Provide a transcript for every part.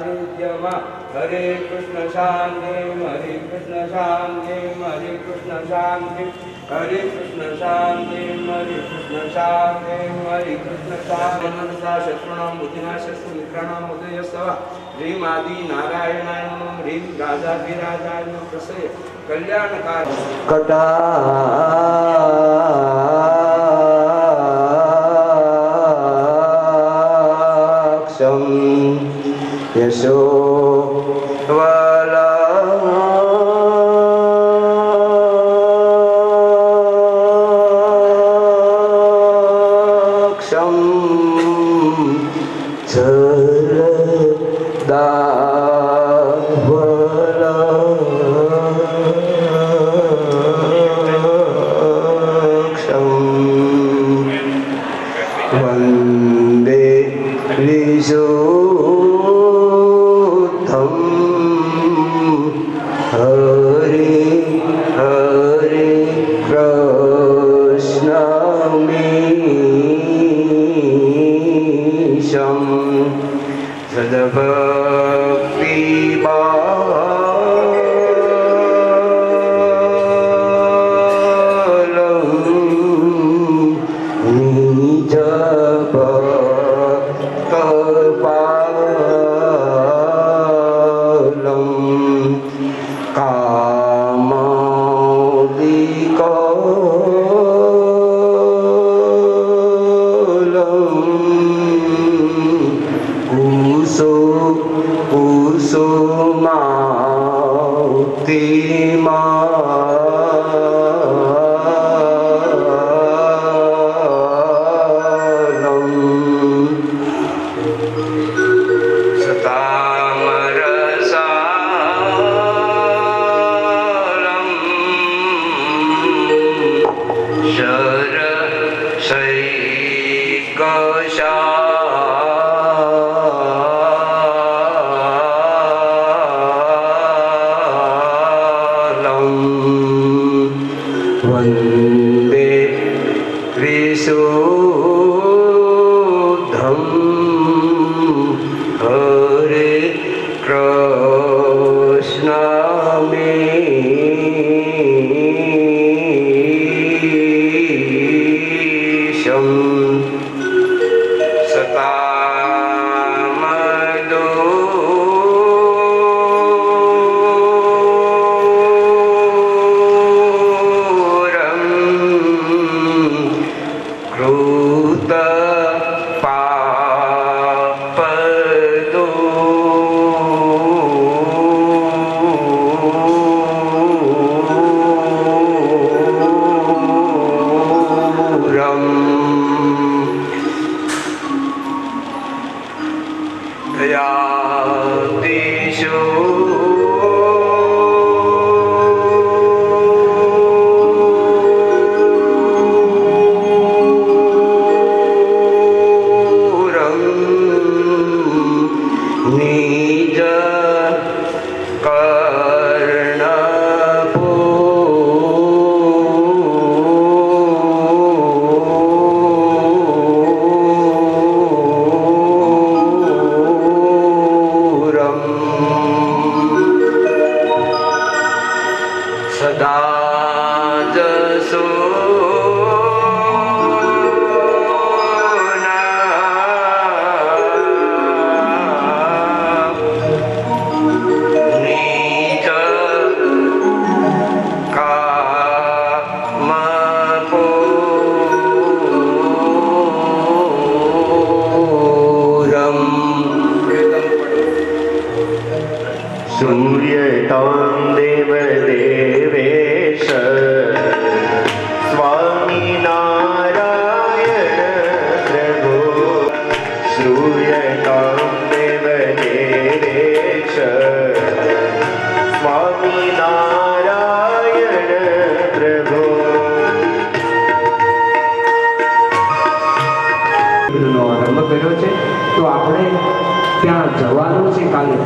सानिध्यमा हरे कृष्ण शांति हरे कृष्ण शांति हरे कृष्ण शांति हरे कृष्ण शांति हरे कृष्ण शांति हरे कृष्ण शांति शत्रुणां बुद्धिनाशस्तु मित्राणां उदयस्तव ह्रीं आदि नारायणाय नमः ह्रीं राजाधिराजाय नमः प्रसय कल्याणकार कटाक्षं यशो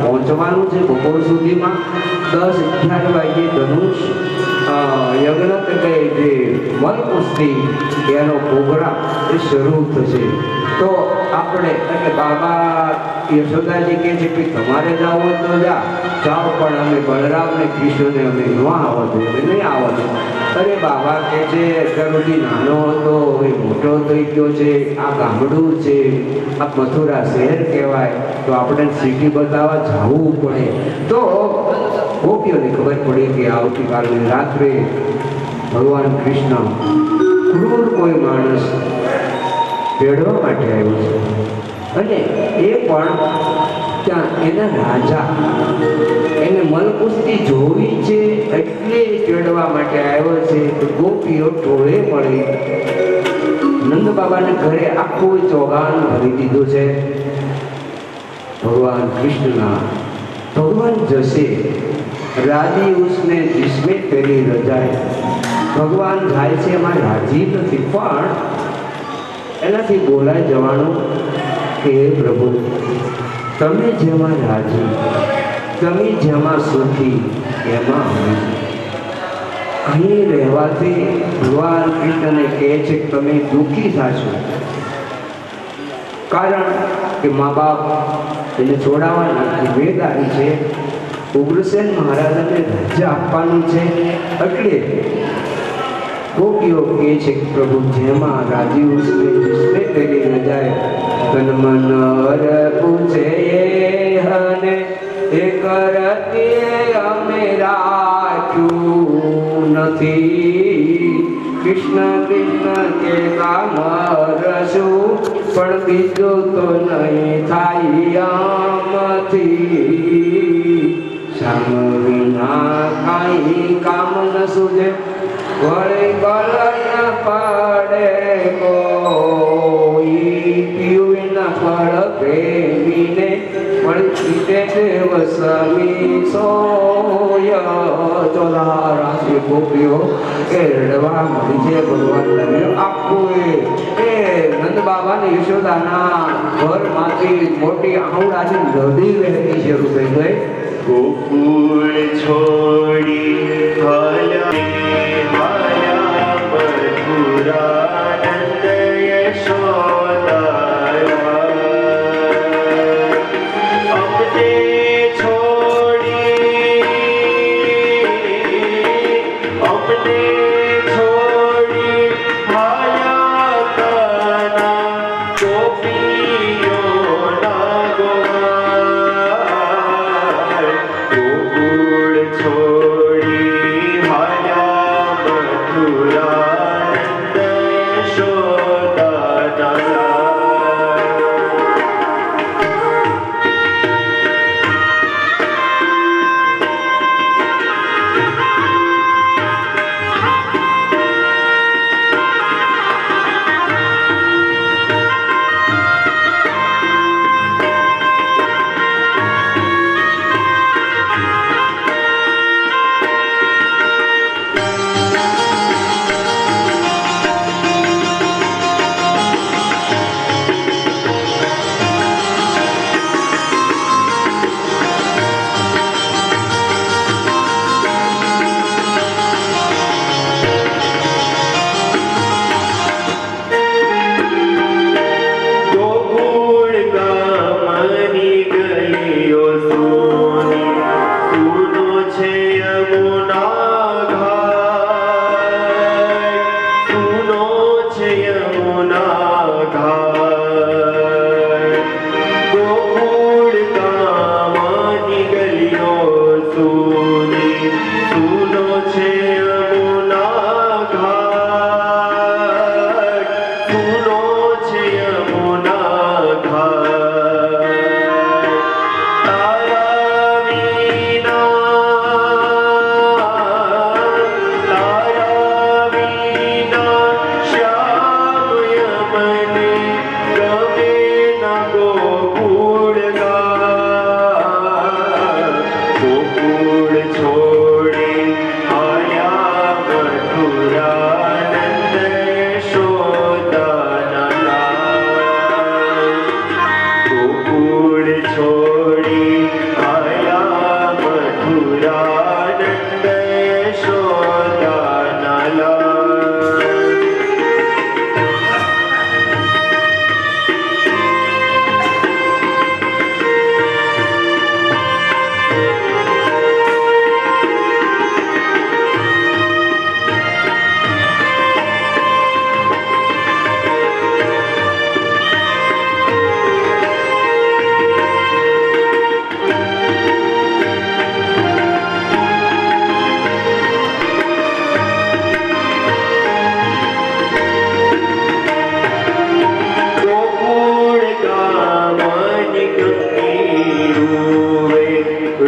પહોંચવાનું છે બપોર સુધીમાં 10-11 વાગે ધનુષ યજ્ઞ એટલે જે વન કુસ્તી એનો પ્રોગ્રામ એ શરૂ થશે. તો આપણે એટલે બાબા યશોદાજી કહે છે કે તમારે જાવ હોય તો જાઓ પણ અમે બલરામ ને કૃષ્ણને અમે ન આવવા દો, અમે નહીં આવવા દો. અરે બાબા કહે છે અત્યાર સુધી નાનો હતો હવે મોટો થઈ ગયો છે, આ ગામડું છે, આ મથુરા શહેર કહેવાય, તો આપણે સિટી બતાવવા જવું પડે. તો ગોપીઓને ખબર પડી કે આવતીકાલની રાત્રે ભગવાન કૃષ્ણ ક્રૂર કોઈ માણસ તેડવા માટે આવ્યો છે અને એ પણ ત્યાં એના રાજા એને મલકુસ્તી જોવી છે એટલે તેડવા માટે આવ્યો છે. તો ગોપીઓ ટોળે મળી નંદ બાબાને ઘરે આખું ચોગાન ભરી દીધું છે. ભગવાન કૃષ્ણના ભગવાન જશે રાજી ઉસને जिसमें तेरी रजाए. ભગવાન જાય છે એમાં રાજી નથી, પણ એનાથી બોલાઈ જવાનું કે પ્રભુ તમે જેમાં રાજી, તમે જેમાં સુખી એમાં અમે. અહીં રહેવાથી ભગવાન કૃષ્ણને કહે છે કે તમે દુઃખી થશો, કારણ કે મા બાપ એને છોડાવવાના જિમ્મેદારી છે. ઉગ્રસેન મહારાજાને રાજ્ય આપવાનું છે એટલે ગોપીઓ કહે છે કે પ્રભુ જેમાં રાજી ઉસમે जिसमें तेरी रजाए. તન મન હર પૂછે હને એ કરતી અમે રાખ્યું નથી. કૃષ્ણ કૃષ્ણ કે કામ રસું પણ બીજું તો નહીં થાય આમથી. શ્યામ વિના કાંઈ કામ ન સૂજે વળી ગળન પડે કોઈ. પીયું વિના ફળ પ્રેમીને વળી પીતે દેવ સમી સોય. ચોલા રાશિ ગોપીઓ એ રડવા મળી છે. ભગવાન આખું એ નંદ બાબા ને યશોદાના ઘરમાંથી મોટી આહુડાની નદી વહેતી શરૂ થઈ ગઈ. ગોકુળ છોડી માયા મથુરાનંદ યશોદા અમને છોડી માયા કના ગોપીઓના ગોવા. ગોકુળ છોડી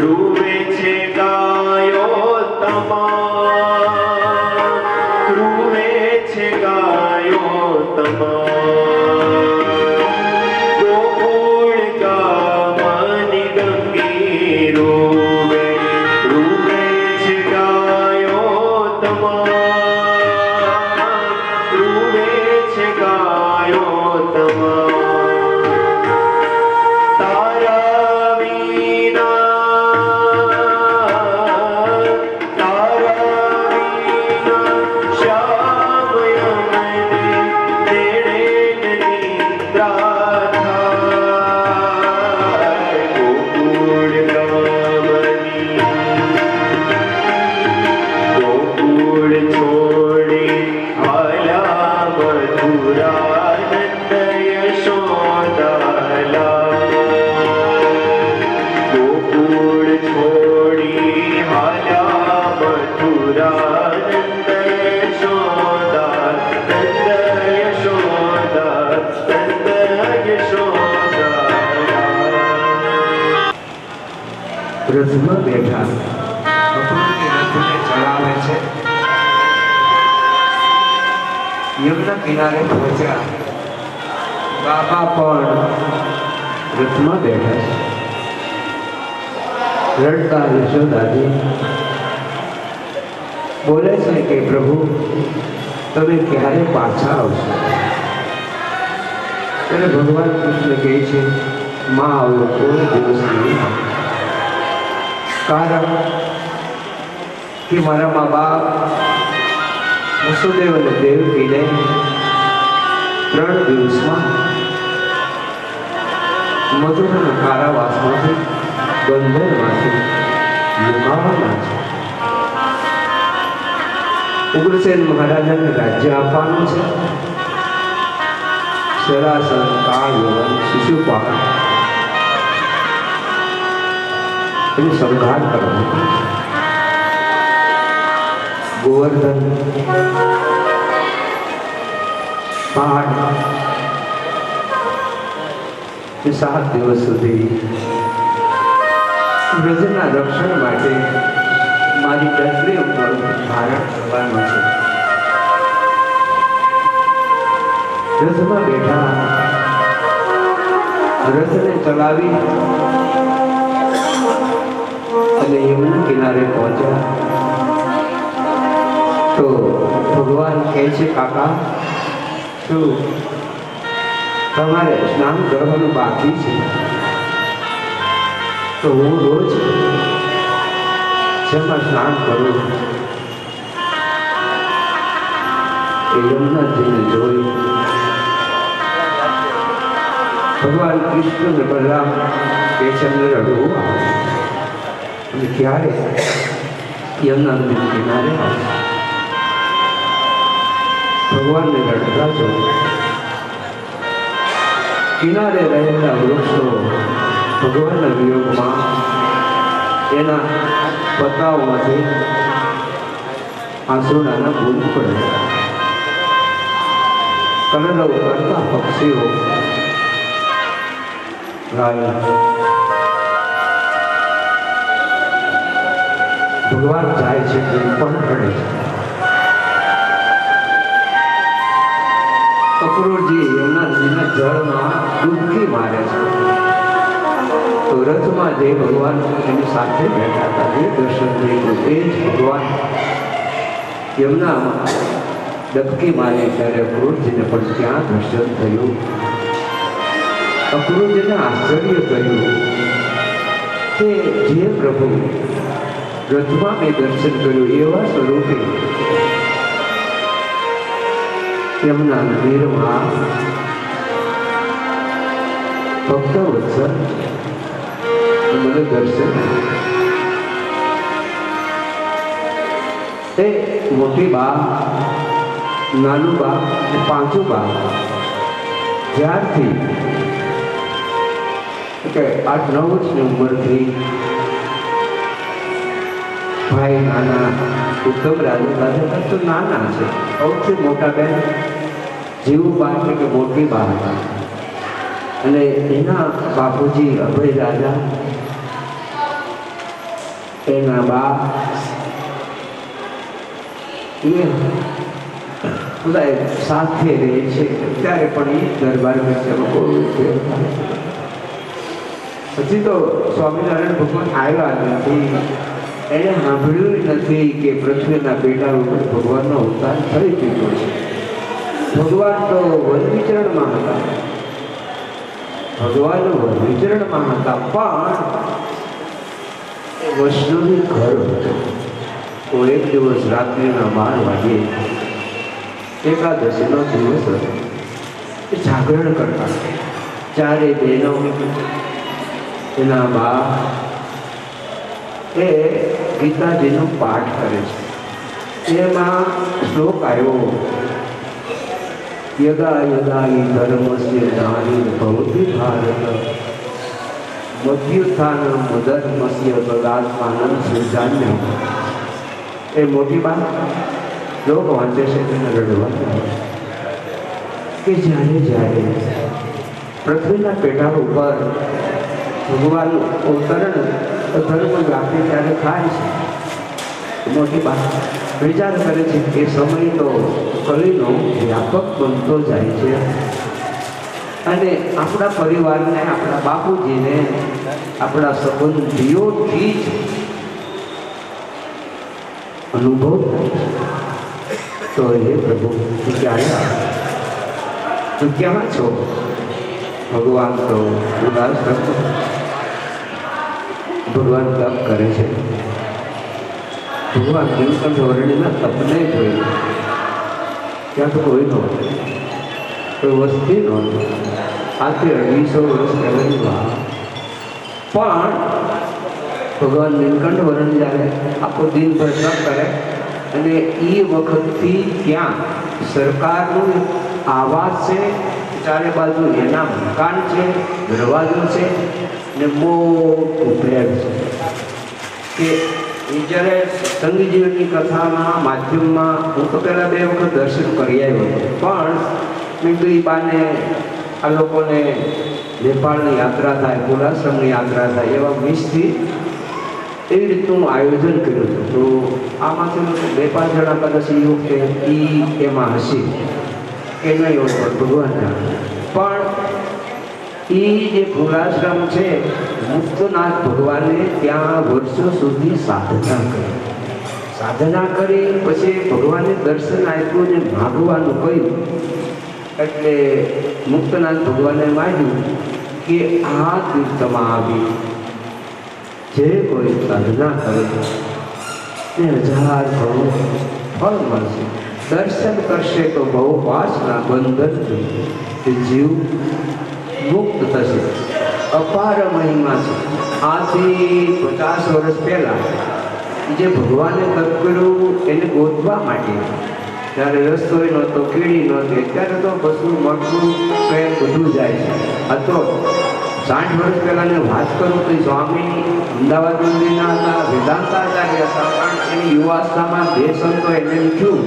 રૂવે છે ગાયો તમા રૂવે છે ગાયો તમા ગોકુળ ગામની ગંગી રૂવે રૂવે છે ગાયો તમા રૂવે છે ગાયો તમા તારા વિના શ્યામ યમને તેડે નિદ્રા થાય ગોકુળ છોડી આલા મથુરા નંદ યશોદાલા ગોકુળ છોડી આલા મથુરા નંદ યશોદા નંદ યશોદા નંદ યશોદા રથમાં બેઠા ભગવાનની રથને ચલાવે છે. યમુના કિનારે પહોંચ્યા. બાબા પણ રથમાં બેઠા છે. રડતા યશોદાજી બોલે છે કે પ્રભુ તમે ક્યારે પાછા આવશો? ત્યારે ભગવાન કૃષ્ણ કહે છે માં આવો કોઈ દિવસ નહીં આવે. કારણ કે મારા મા બાપ વસુદેવ અને દેવકીને 3 દિવસમાં મથુરાના કારાવાસમાંથી બંધનમાંથી મુકાવવાના છે. ઉગ્રસેન મહારાજાને રાજ્ય આપવાનું છે. શરાસન કાળ યવન શિશુપાલ એનો સંહાર કરવાનો. ગોવર્ધન પહાડ 7 દિવસ સુધી વ્રજના રક્ષણ માટે મારી ડગરી ઉપર ધારણ કરવાનો છે. રથમાં બેઠા રથને ચલાવી અને યમુના કિનારે પહોંચ્યા તો ભગવાન કહે છે કાકા શું તમારે સ્નાન કરવાનું બાકી છે? તો હું રોજ જેમાં સ્નાન કરું એ યમુનાજીને જોઈ ભગવાન કૃષ્ણ અને બલરામ કે છે અમને રડવું આવે અને ક્યારે યમુના નદીના કિનારે આવે ભગવાનને રડતા જોયું. કિનારે રહેલા વૃક્ષો ભગવાનના વિયોગમાં એના પતાઓમાંથી આંસુડાના બૂંદ પડે. કલરવ કરતા પક્ષીઓ ગાય ભગવાન જાય છે તે પણ રડે છે. અક્રૂરજી યમુના નદીના જળમાં ડૂબકી મારે છે. તો રથમાં જે ભગવાન એની સાથે બેઠા હતા એ દર્શન થયું. એ જ ભગવાન યમુનામાં ડબકી મારી ત્યારે અક્રૂરજીને પણ ત્યાં દર્શન થયું. અક્રૂરજીને આશ્ચર્ય થયું કે જે પ્રભુ રથમાં મેં દર્શન કર્યું એવા સ્વરૂપે યમુના નદીમાં ભક્ત વત્સલ મને દર્શન એ મોટી બા નાનું બા અને પાંચું બા જ્યારથી કે 8-9 વર્ષની ઉંમરથી ભાઈ નાના ઉત્તમ રાજુ તો નાના છે. સૌથી મોટા બેન જેવું બા છે કે મોટી બા હતા અને એના બાપુજી અભય રાજા એના બા એ બધા સાથે રહે છે ત્યારે પણ એ દરબાર પછી તો સ્વામિનારાયણ ભગવાન આવ્યા નથી. એને સાંભળ્યું નથી કે પૃથ્વીના પેટા ઉપર ભગવાનનો અવતાર થઈ ચૂક્યો છે. ભગવાન તો વન વિચરણમાં હતા, ભગવાન વન વિચરણમાં હતા, પણ એ વૈષ્ણવી ઘર હતો. તો એક દિવસ રાત્રિના 12 વાગે એકાદશીનો દિવસ હતો. એ જાગરણ કરતા ચારે બહેનો એના બા એ ગીતાજીનો પાઠ કરે છે. એમાં શ્લોક આવ્યો, યદા યદા હિ ધર્મસ્ય ગ્લાનિર્ભવતિ ભારત મધ્યુત્થાનમ ધર્મસ્ય તદાત્માનં સૃજામ્યહં. એ મોટી વાત શ્લોક વાંચે છે તેને રડવા કે જ્યારે જ્યારે પૃથ્વીના પેટા ઉપર ભગવાન અવતરણ ધર્મ વ્યાપી ત્યારે થાય છે. મોટી વાત વિચાર કરે છે કે સમય તો કલીનો વ્યાપક બનતો જાય છે અને આપણા પરિવારને, આપણા બાપુજીને, આપણા સંબંધીઓથી જ અનુભવ થાય છે. તો હે પ્રભુ તું ક્યારે આવે? તું ક્યાં છો? ભગવાન તો ઉદાસ થતો, ભગવાન તપ કરે છે. ભગવાન નીલકંઠ વર્ણિના તપને જોયું. ત્યાં તો કોઈ નહોતું, કોઈ વસ્તી નહોતું. આથી 250 વર્ષ પહેલાંની વાત. પણ ભગવાન નીલકંઠ વર્ણન જ્યારે આખો દિનભર તપ કરે અને એ વખતથી ત્યાં સરકારનું આવાસ છે, ચારે બાજુ એના મકાન છે, દરવાજો છે ને મોટું ભેદ છે. કે એ જ્યારે સંગીજીવનની કથાના માધ્યમમાં હું તો પહેલાં 2 વખત દર્શન કરી આવ્યો હતો, પણ મેં તો એ બાને આ લોકોને નેપાળની યાત્રા થાય, કુલાશ્રમની યાત્રા થાય એવા મિસથી એવી રીતનું આયોજન કર્યું હતું. તો આમાંથી 2-5 જણા કદાચ એ વખતે એમાં હશે કે નહીં હોય પણ ભગવાન જાણે. પણ એ જે કુલાશ્રમ છે, મુક્તનાથ ભગવાને ત્યાં વર્ષો સુધી સાધના કરી પછી ભગવાને દર્શન આપ્યું ને માગવાનું કહ્યું. એટલે મુક્તનાથ ભગવાને માગ્યું કે આ તીર્થમાં આવી જે કોઈ સાધના કરે તે 1000 કરોડ ફળ મળશે. દર્શન કરશે તો બહુ વાસના બંધનથી તે જીવ મુક્ત થશે. અપાર મહિમા છે. આથી 50 વર્ષ પહેલાં જે ભગવાને તપ કર્યું એને ગોતવા માટે, ત્યારે રસ્તોય નહોતો, કીડી નહોતી. અત્યારે તો બસનું મળતું પ્રેમ બધું જાય છે. આ તો 60 વર્ષ પહેલાંની વાત કરું તો સ્વામી અમદાવાદ મંદિરના હતા, વેદાંતાચાર્ય હતા. પણ એની યુવાવસ્થામાં 2 સંતો એને લખ્યું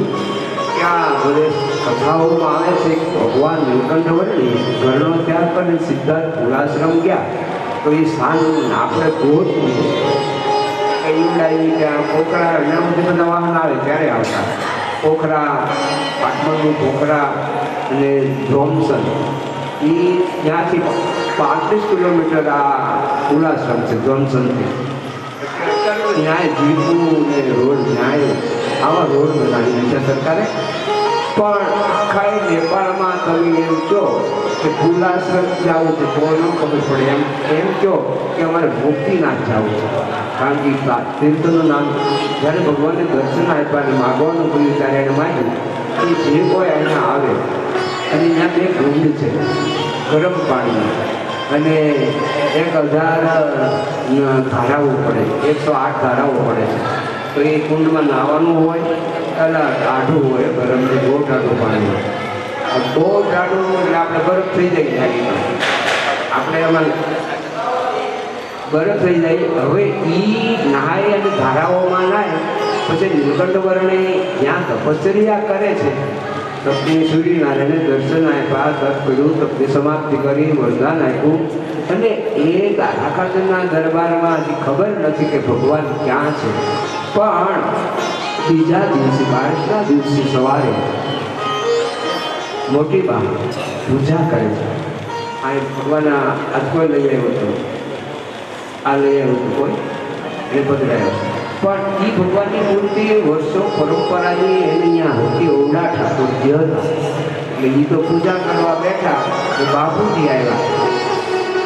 કે આ બધે કથાઓમાં આવે છે કે ભગવાન નીલકંઠ વર્ણી ઘરનો ત્યાગ કરીને સીધા કુલાશ્રમ ગયા. તો એ સ્થાન આપણે ગોતવું ત્યાં પોખરા એના સુધી બધા વાહન આવે ત્યારે આવતા. પોખરા, કાઠમંડુ, પોખરા અને જોન્સન, એ ત્યાંથી 35 કિલોમીટર આ કુલાશ્રમ છે જોન્સનથી. ન્યાય જીવવું ને રોડ ન્યાય આવા રોડ બનાવી છે સરકારે. પણ આખા નેપાળમાં તમે એમ કહો કે કુલાશ્રમ જવું છે તો ન ખબર પડે. એમ કહો કે અમારે મુક્તિનાથ જવું છે. કારણ કે તીર્થનું નામ જ્યારે ભગવાનને દર્શન આપ્યા અને માગવાનું કહ્યું ત્યારે એને માગ્યું કે જે કોઈ અહીંયા આવે અને ત્યાં 2 કુંડ છે ગરમ પાણીના અને 1000 ધારાઓ પડે, 108 ધારાઓ પડે છે. તો એ કુંડમાં નાહવાનું હોય એટલે ટાઢું હોય, ગરમ છે, બહુ ટાઢું પાણી. બહુ ટાઢું એટલે આપણે બરફ થઈ જાય, આપણે એમાં બરફ થઈ જાય. હવે એ નાય અને ધારાઓમાં નાય પછી નીલકંઠ વર્ણે જ્યાં તપશ્ચર્યા કરે છે તપની સૂર્યનારાયણે દર્શન આપ્યા, તપ કર્યું, તપની સમાપ્તિ કરી, વરદાન આપ્યું. અને એ દાદા ખાચરના દરબારમાં હજી ખબર નથી કે ભગવાન ક્યાં છે. પણ બીજા દિવસે 22ના દિવસે સવારે મોટી બા પૂજા કરે છે. આ ભગવાનના કોઈ લઈ આવ્યો હતો, આ લઈ આવ્યો હતો કોઈ એને પધરાયો. પણ એ ભગવાનની મૂર્તિ વર્ષો પરંપરાની એને અહીંયા હતી. ઓરડા ઠાકોરજી હતા એટલે એ તો પૂજા કરવા બેઠા તો બાપુજી આવ્યા.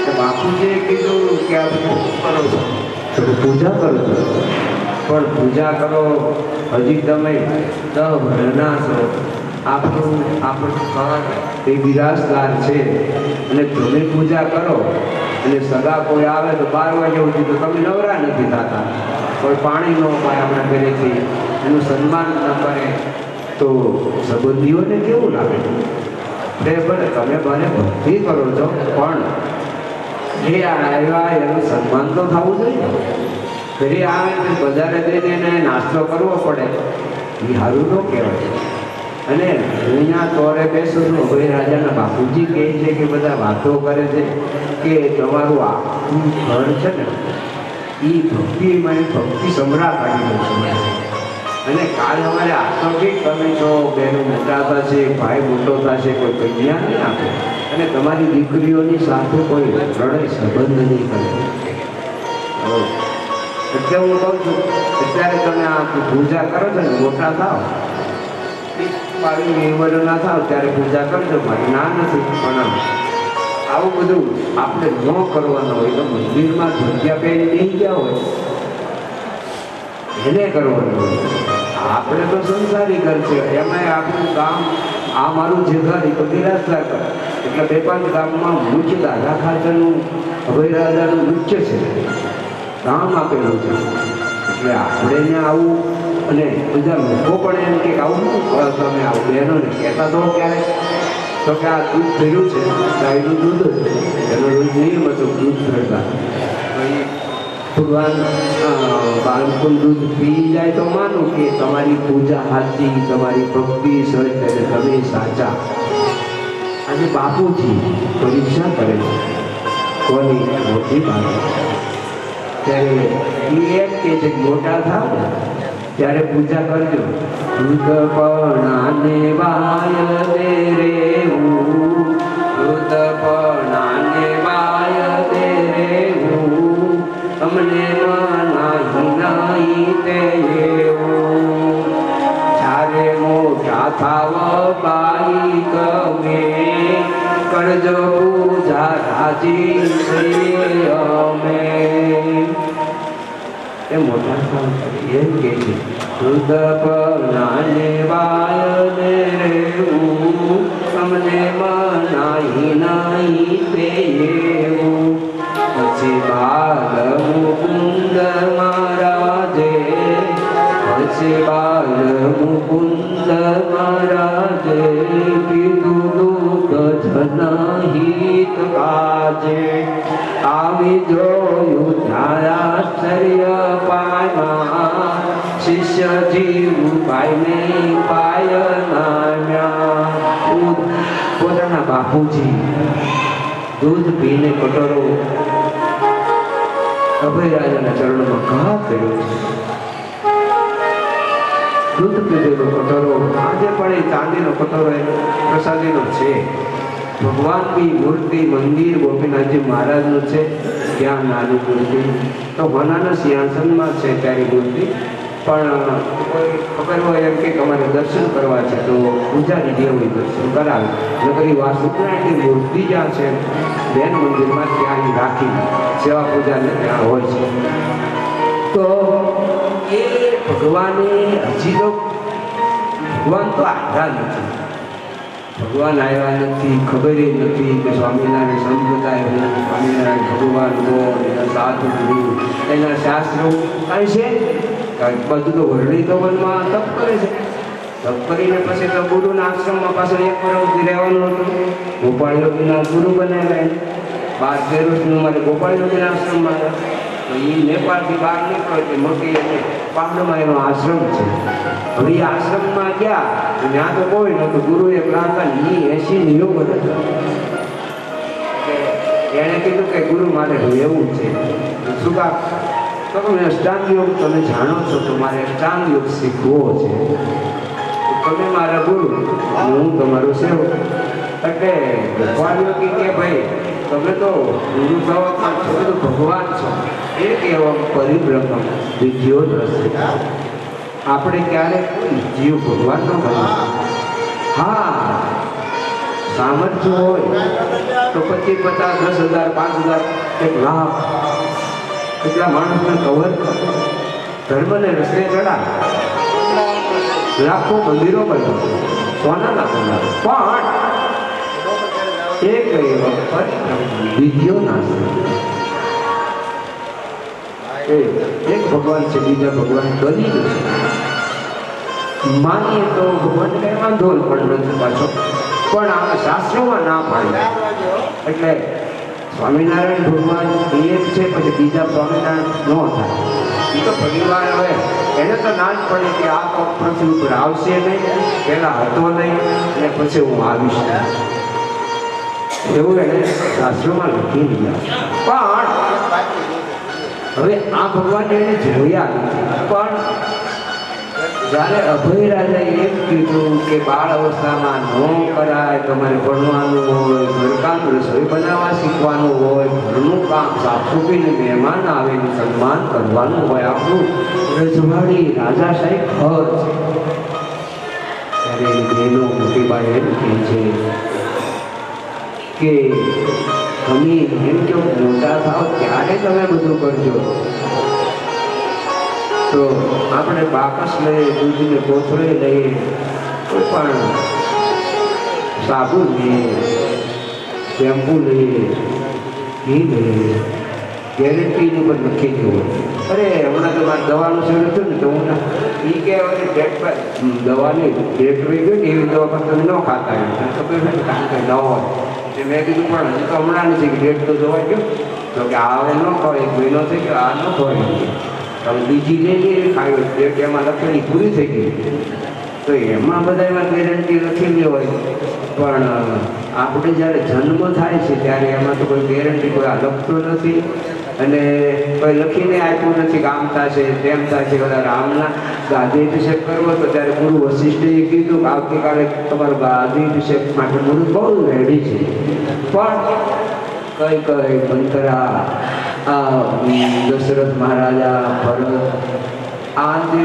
તો બાપુજીએ કીધું કે આ શું કરો છો? તો પૂજા કરો છો. પણ પૂજા કરો હજી તમે 10 વર્ષના છો. આપણું કાન એ બિરાજદાર છે અને તમે પૂજા કરો અને સગા કોઈ આવે તો 12 વાગ્યા સુધી તો તમે નવરા નથી થતા. કોઈ પાણી ન પાય આપણા ઘરેથી, એનું સન્માન ન કરે તો સંબંધીઓને કેવું લાગે? તે ભલે તમે ભલે ભક્તિ કરો છો પણ જે આવ્યા એનું સન્માન તો થવું જોઈએ. ઘરે આવે તો બજારે જઈને એને નાસ્તો કરવો પડે, એ સારું ન કહેવાય. અને અહીંયા તોરે બેસું છું, હવે રાજાના બાપુજી કહે છે કે બધા વાતો કરે છે કે તમારું આખું ઘર છે ને એ ભક્તિ સમ્રાટ આવી ગયું છે. અને કાલ અમારે આટલો બી તમે છો, બહેનો મોટા થશે, ભાઈ મોટો થશે, કોઈ કન્યા નહીં આપે અને તમારી દીકરીઓની સાથે કોઈ પ્રણય સંબંધ નહીં કરે. એટલે હું કહું છું અત્યારે તમે આ પૂજા કરો છો ને, મોટા થાવ 22 વર્ષના થાવ ત્યારે પૂજા કરજો. મારી ના નથી, પણ આવું બધું આપણે ન કરવાનું હોય તો મંદિરમાં જગ્યા પહેરી નહીં ગયા હોય એને કરવાનું હોય. આપણે તો સંસારી ઘર છે, એમાં આપણું કામ આ મારું જે ઘર એ તો બિરાજદાર ઘર એટલે 2-5 ગામમાં મુખ્ય દાદા ખાચરનું અભયરાજાનું મુખ્ય છે, કામ આપેલું છે. એટલે આપણે અહીંયા આવું અને બધા લોકો પણ એમ કે આવું શું કરો તમે? આવું બહેનોને કહેતા તો ક્યારે તો કે આ દૂધ ભર્યું છે, ગાયનું દૂધ એનો રોજ નિયમ હતો દૂધ ભરતા. ભગવાન બાળકોનું દૂધ પી જાય તો માનું કે તમારી પૂજા સાચી, તમારી ભક્તિ સહજ અને તમે સાચા. આજે બાપુજી પરીક્ષા કરે છે કોની? મોટી બાબત. ત્યારે એ એમ કે છે મોટા થાવ ને ત્યારે પૂજા કરજો. દૂધપણાને વાય દે રેવું, દૂધપણાને વાય દે રેવું, તમને મનાઈ નહીં તે એવું. જ્યારે મોટા થાવ બાઈ ગમે કરજો પૂજા રાજી છીએ અમે. એ મોટા થાવ એમ કે છે દૂધપણાને વાય દે રેવું, તમને મનાઈ નહીં તે એવું. પછી બાલ મુકુંદ મહારાજે, પછી બાલ મુકુંદ મહારાજે કીધું દૂધ જનહિત કાજે. આવી જોયું ત્યારે આશ્ચર્ય પામ્યા, શિષ્ય જીવ ભાઈને પાય નામ્યા. પોતાના બાપુજી દૂધ પીને કટોરો અભયરાજાના ચરણમાં ઘા કર્યો છે. દૂધ પીધેલો કટોરો આજે પણ એ ચાંદીનો કટોરો એ પ્રસાદીનો છે. ભગવાનની મૂર્તિ મંદિર ગોપીનાથજી મહારાજનું છે, ત્યાં નાની મૂર્તિ તો વનાના સિંહાસનમાં છે ત્યારે મૂર્તિ. પણ કોઈ ખબર હોય એમ કે અમારે દર્શન કરવા છે તો પૂજારી જે હોય દર્શન કરાવે. નકરી વાસુદેવની મૂર્તિ જ્યાં છે બેન મંદિરમાં ત્યાં રાખી સેવા પૂજાને ત્યાં હોય છે. તો એ ભગવાને હજી તો ભગવાન તો આવ્યા નથી, ભગવાન આવ્યા નથી, ખબર નથી કે સ્વામિનારાયણ સંપ્રદાય, સ્વામિનારાયણ ભગવાન કોણ, એના સાધુ એના શાસ્ત્રો કાંઈ છે બધું તો વર્ણિત વનમાં તપ કરે છે. તપ કરીને પછી તો ગુરુના આશ્રમમાં પાછળ 1 વર્ષ સુધી રહેવાનું હતું. ગોપાલ યોગીના ગુરુ બનાવ્યા. 12-13 વર્ષનું મારે ગોપાલ યોગીના આશ્રમમાં આવ્યા. તો એ નેપાળથી બહાર નીકળો એટલે મોટી અને પાંડમાં એનો આશ્રમ છે. હવે એ આશ્રમમાં ગયા ત્યાં તો કોઈ નહોતું. ગુરુએ પ્રાર્થના 80 યોગ હતા. એણે કીધું કે ગુરુ મારે રહેવું છે. શું કામ? તો તમે અષ્ટાંગ યોગ તમે જાણો છો તો મારે અષ્ટાંગ યોગ શીખવો છે. તમે મારા ગુરુ, હું તમારો સેવક. એટલે ભગવાન યોગી કે ભાઈ તમે તો ગુરુ થવા છો, તો ભગવાન છો. એક એવા પરિભ્રમ વિધિઓ દ્રશ્ય આપણે ક્યારેક જીવ ભગવાન ન બને. હા, સામર્થ્ય હોય તો 25, 50, 10,000, 5,000, 1 લાખ એટલા માણસને કવર ધર્મને રસ્તે ચડા, લાખો મંદિરો બન્યા, સોનાના બન્યા, પણ એક વખત વિધિઓ નાશ. એક ભગવાન છે, બીજા ભગવાન બની નથી. માનીએ તો ભગવાન કઈ વાંધો પણ નથી પાછો, પણ આ શાસ્ત્રોમાં ના પાડે. એટલે સ્વામિનારાયણ ભગવાન એક છે, પછી બીજા સ્વામિનારાયણ ન થાય. એ તો પરિવાર હવે એને તો ના જ પડે કે આ પગ પૃથ્વી ઉપર આવશે નહીં, પહેલા હતો નહીં અને પછી હું આવીશ. એવું એને શાસ્ત્રોમાં લખી દીધા. પણ હવે આ ભગવાન એને જોયા નથી. પણ જ્યારે અભય રાજાએ એમ કીધું કે બાળ અવસ્થામાં ન કરાય, તમારે ભણવાનું હોય, ઘરકામ રસોઈ બનાવવા શીખવાનું હોય, ઘરનું કામ સાફ સૂફીને મહેમાન આવે સન્માન કરવાનું હોય, આપણું રજવાડી રાજાશાહી ઘર છે. ત્યારે એની બહેનો મોટી બાઈ એમ કહે છે કે તમે એમ કે મોટા થાવ ત્યારે તમે બધું કરજો. તો આપણે બાકસ લઈએ, દૂધને કોથળી લઈએ, કોઈ પણ સાબુ લઈએ, શેમ્પુ લઈએ, ઘી લઈએ, ગેરંટીની પર લખી હોય. અરે હમણાં તો મારે દવાનું શરૂ થયું ને તો હું એ કહેવાય ડેટ પર દવાની ડેટ રહી ગઈ ને એવી દવા પર તમે ન ખાતા હોય ખબર છે ને, કારણ કે ન હોય. મેં કીધું પણ હજી તો હમણાં નથી કે ડેટ તો જોવા ગયો તો કે આ હવે ન ખવાય, 1 મહિનો થઈ ગયો, આ ન ખવાય. તમે બીજી લઈ લઈએ ખાવી ડેટ એમાં લખેલી પૂરી થઈ ગઈ તો એમાં બધા એમાં ગેરંટી લખેલી હોય. પણ આપણે જ્યારે જન્મ થાય છે ત્યારે એમાં તો કોઈ ગેરંટી કોઈ આ લખતો નથી અને કોઈ લખીને આપ્યું નથી કે આમ થશે તેમ થશે. બધા રામના ગાદીઅભિષેક કરવો તો ત્યારે ગુરુ વશિષ્ઠે કીધું કે આવતીકાલે તમારો ગાદીઅભિષેક માટે ગુરુ બહુ રેડી છે. પણ કઈ મંતરા દશરથ મહારાજા ભરત આ જે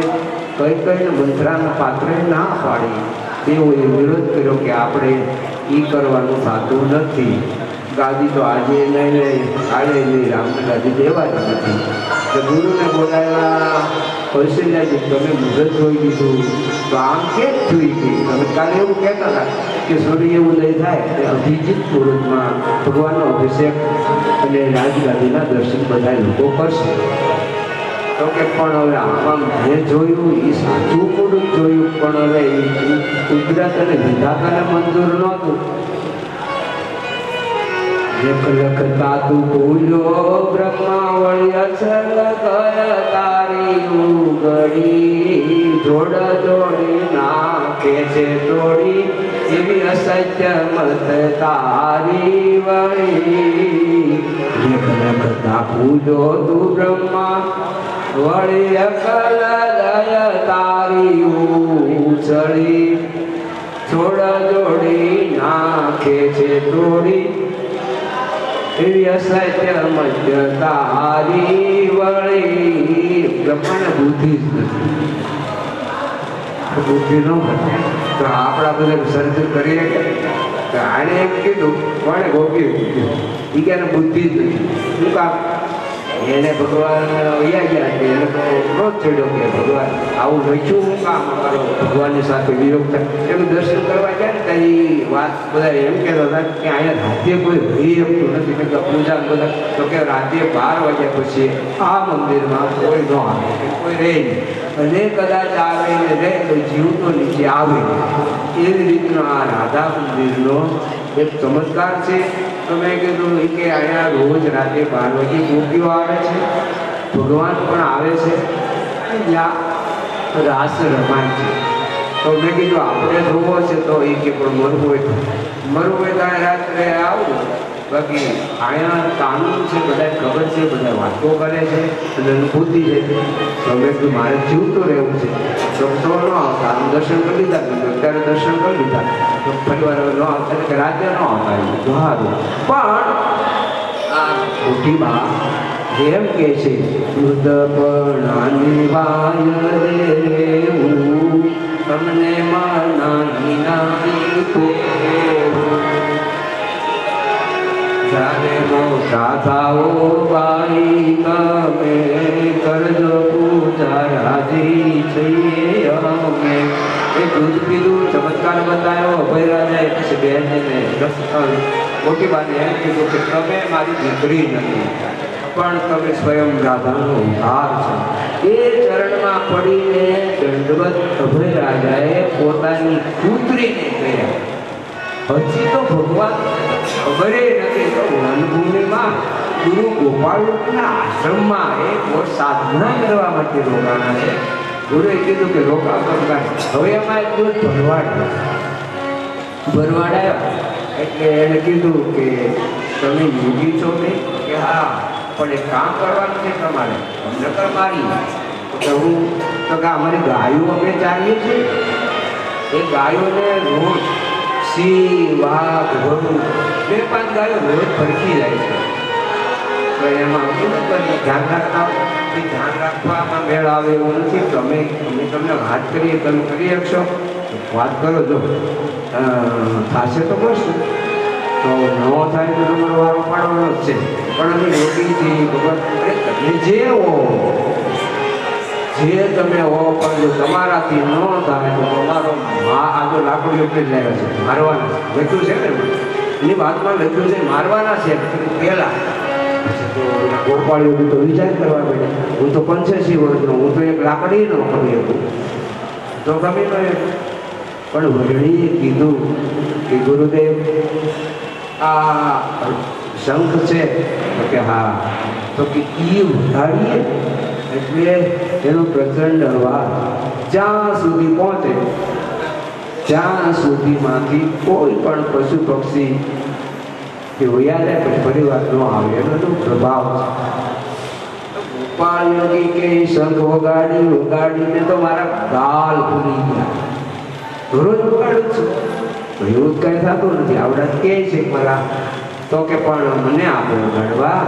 કઈ મંત્રાના પાત્રએ ના પાડી, તેઓએ વિરોધ કર્યો કે આપણે એ કરવાનું થતું નથી. ગાદી તો આજે નહીં, કાલે નહીં, રામને ગાદી દેવા જ નથી. તો ગુરુને બોલાવ્યા, કૌશલ્યાજી તમે મુહૂર્ત જોઈ દીધું તો આમ કેમ જોઈ ગઈ? તમે કાલે એવું કહેતા હતા કે સૂર્ય એવું નહીં થાય કે અભિજીત મુહૂર્તમાં ભગવાનનો અભિષેક અને રાજગાદીના દર્શન બધા લોકો કરશે. તો કે પણ હવે આમાં મેં જોયું એ સાચું મુહૂર્ત જોયું, પણ હવે એ કુદરત અને વિધાતાને મંજૂર નહોતું. લખતા તું ભૂલ્યો બ્રહ્મા વળી અસલ કર તારી ઉગડી, જોડ જોડી નાખે છે તોડી, એવી અસત્ય મત તારી વળી. લખતા ભૂલ્યો તું બ્રહ્મા વળી અકલ દય તારી ઉછળી, જોડ જોડી નાખે છે તોડી, એવી અસત્ય મધ્ય તારી વળી. બ્રહ્માને બુદ્ધિ જ નથી, બુદ્ધિ ન ઘટે તો આપણા બધા સર્જન કરીએ કે આને એમ કીધું કોણે ગોપી એ કે બુદ્ધિ જ નથી. શું કામ? એને ભગવાન વૈયા ગયા કે એને તો ક્રોધ ચડ્યો કે ભગવાન આવું લખ્યું હું કામ કરો, ભગવાનની સાથે વિરોધ થાય. એનું દર્શન કરવા ગયા ને ત્યાં એ વાત બધા એમ કહેતા હતા કે અહીંયા રાતે કોઈ રહી શકતું નથી. કે પૂજા બધા તો કે રાતે 12 વાગ્યા પછી આ મંદિરમાં કોઈ ન આવે, કોઈ રહે નહીં, અને કદાચ આવે ને રહે તો જીવ તો નીચે આવે. એવી રીતનો આ રાધા મંદિરનો એક ચમત્કાર છે. તો મેં કીધું કે અહીંયા રોજ રાતે 12 વાગે ગોપીઓ આવે છે ભગવાન પણ આવે છે અને જ્યાં રાસ રમાય છે. તો મેં કીધું આપણે જોવો છે તો એ કે પણ મરવું હોય તો રાત્રે આવું. બાકી અહીંયા કાનૂન છે, બધા ખબર છે, બધા વાતો કરે છે અને અનુભૂતિ છે. તો મેં કીધું મારે જીવતું રહેવું છે તો ન આવતા દર્શન કરી લીધા, અત્યારે દર્શન કરી લીધા તો પરિવાર ન આવતા કે રાતે ન આવતા સારું. પણ આ મોટી બા એમ કે છે વૃદ્ધપણાની વાય દેવું તમને નાની નાની જ્યારે મોટા થાઓ બાઈ તમે કરજો પૂજા રાજી છીએ અમે. એ દૂધ પીધું, ચમત્કાર બતાવ્યો અભયરાજાએ. પછી બહેનને મોટી બાને એમ કીધું કે તમે મારી દીકરી નથી પણ તમે સ્વયં રાધાનો ઉદ્ધાર છો. એ ચરણમાં પડીને દંડવત અભયરાજાએ પોતાની પુત્રીને કહ્યા. હજી તો ભગવાન ખબર નથી તો વનભૂમિમાં ગુરુ ગોપાલના આશ્રમમાં એક વર્ષ સાધના કરવા માટે રોકાણા છે. ગુરુએ કીધું કે રોકા. હવે એમાં એક દિવસ ભરવાડ આવ્યા એટલે એને કીધું કે તમે યોગી છો નહીં? કે હા, પણ એક કામ કરવાનું છે તમારે. નકર મારી તો હું તો કે અમારી ગાયો અમે ચાલીએ છીએ, એ ગાયોને રોજ સિંહ, વાઘ, ઘોડું 2-5 ગાયો રોજ ફરકી જાય છે. તો એમાં ધ્યાન રાખતા એ ધ્યાન રાખવામાં મેળ આવે એવું નથી. અમે તમને વાત કરીએ, તમે કરી શકશો? વાત કરો, જો થશે તો કરશું, તો ન થાય તો તમારો વારો પાડવાનો જ છે. પણ અમે યોગીથી ભગવાન તમે જે તમે હો પણ જો તમારાથી ન થાય તો તમારો આ જો લાકડીઓ એટલે જ લાવ્યા છે મારવાના લખ્યું છે ને એની વાતમાં લખ્યું છે મારવાના છે પહેલા. તો ગોપાળીઓ તો વિચાર કરવા પડે. હું તો 85 વર્ષનો, હું તો એક લાકડી ન ખબર હતું તો ગમે તો. પણ વરણીએ કીધું કે ગુરુદેવ આ શંખ છે તો કે હા. તો કે ઈ ઉઠાડીએ એટલે એનો પ્રચંડ અવાજ જ્યાં સુધી પહોંચે ત્યાં સુધીમાંથી કોઈ પણ પશુ પક્ષી કે વયા જાય પછી પરિવાર ન આવે એનો પ્રભાવ છે. ગોપાલ યોગી કે શંખ વગાડીને તો મારા ગાલ ફૂલી ગયા. રોજ વગાડું છું તો એવું જ કંઈ થતું નથી. આવડત કે છે મારા તો કે પણ મને આપો વગાડવા.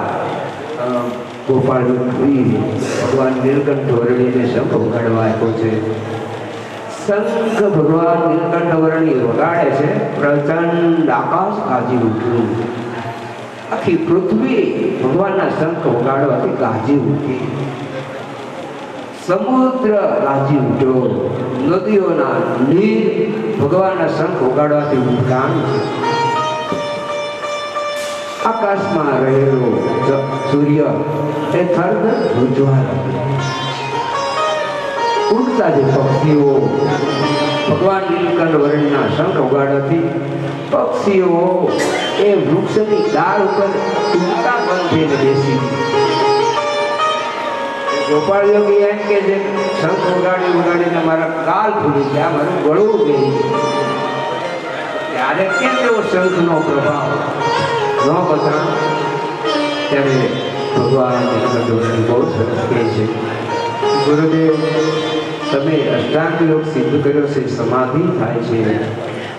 ગોપાલ ભગવાન નીલકંઠ વર્ણીને શંખ વગાડવા આપ્યો છે. શંખ ભગવાન નીલકંઠ વર્ણી વગાડે છે, પ્રચંડ આકાશ ગાજી ઉઠ્યું. આખી પૃથ્વી ભગવાનના શંખ વગાડવાથી ગાજી ઉઠી. સમુદ્ર ગાજી ઉઠ્યો. નદીઓના નીર ભગવાનના શંખ વગાડવાથી ઉઠાણ છે. આકાશમાં રહેલો સૂર્ય એ થરથર ધ્રુજવા લાગ્યો. ઉડતા જે પક્ષીઓ ભગવાન નીલકંઠ વર્ણના શંખ વગાડવાથી પક્ષીઓ એ વૃક્ષની ડાળ ઉપર ઉડતા બંધ થઈને બેસી. ગોપાલ યોગી એમ કે જે શંખ વગાડીને મારા ગાલ ફૂલી ગયા, મારું ગળું ગઈ. ત્યારે કેમ એવો શંખનો પ્રભાવ ન બતા? ત્યારે ભગવાન બહુ સરસ કહે છે, ગુરુદેવ તમે અષ્ટાંગ યોગ સિદ્ધ કર્યો છે, સમાધિ થાય છે,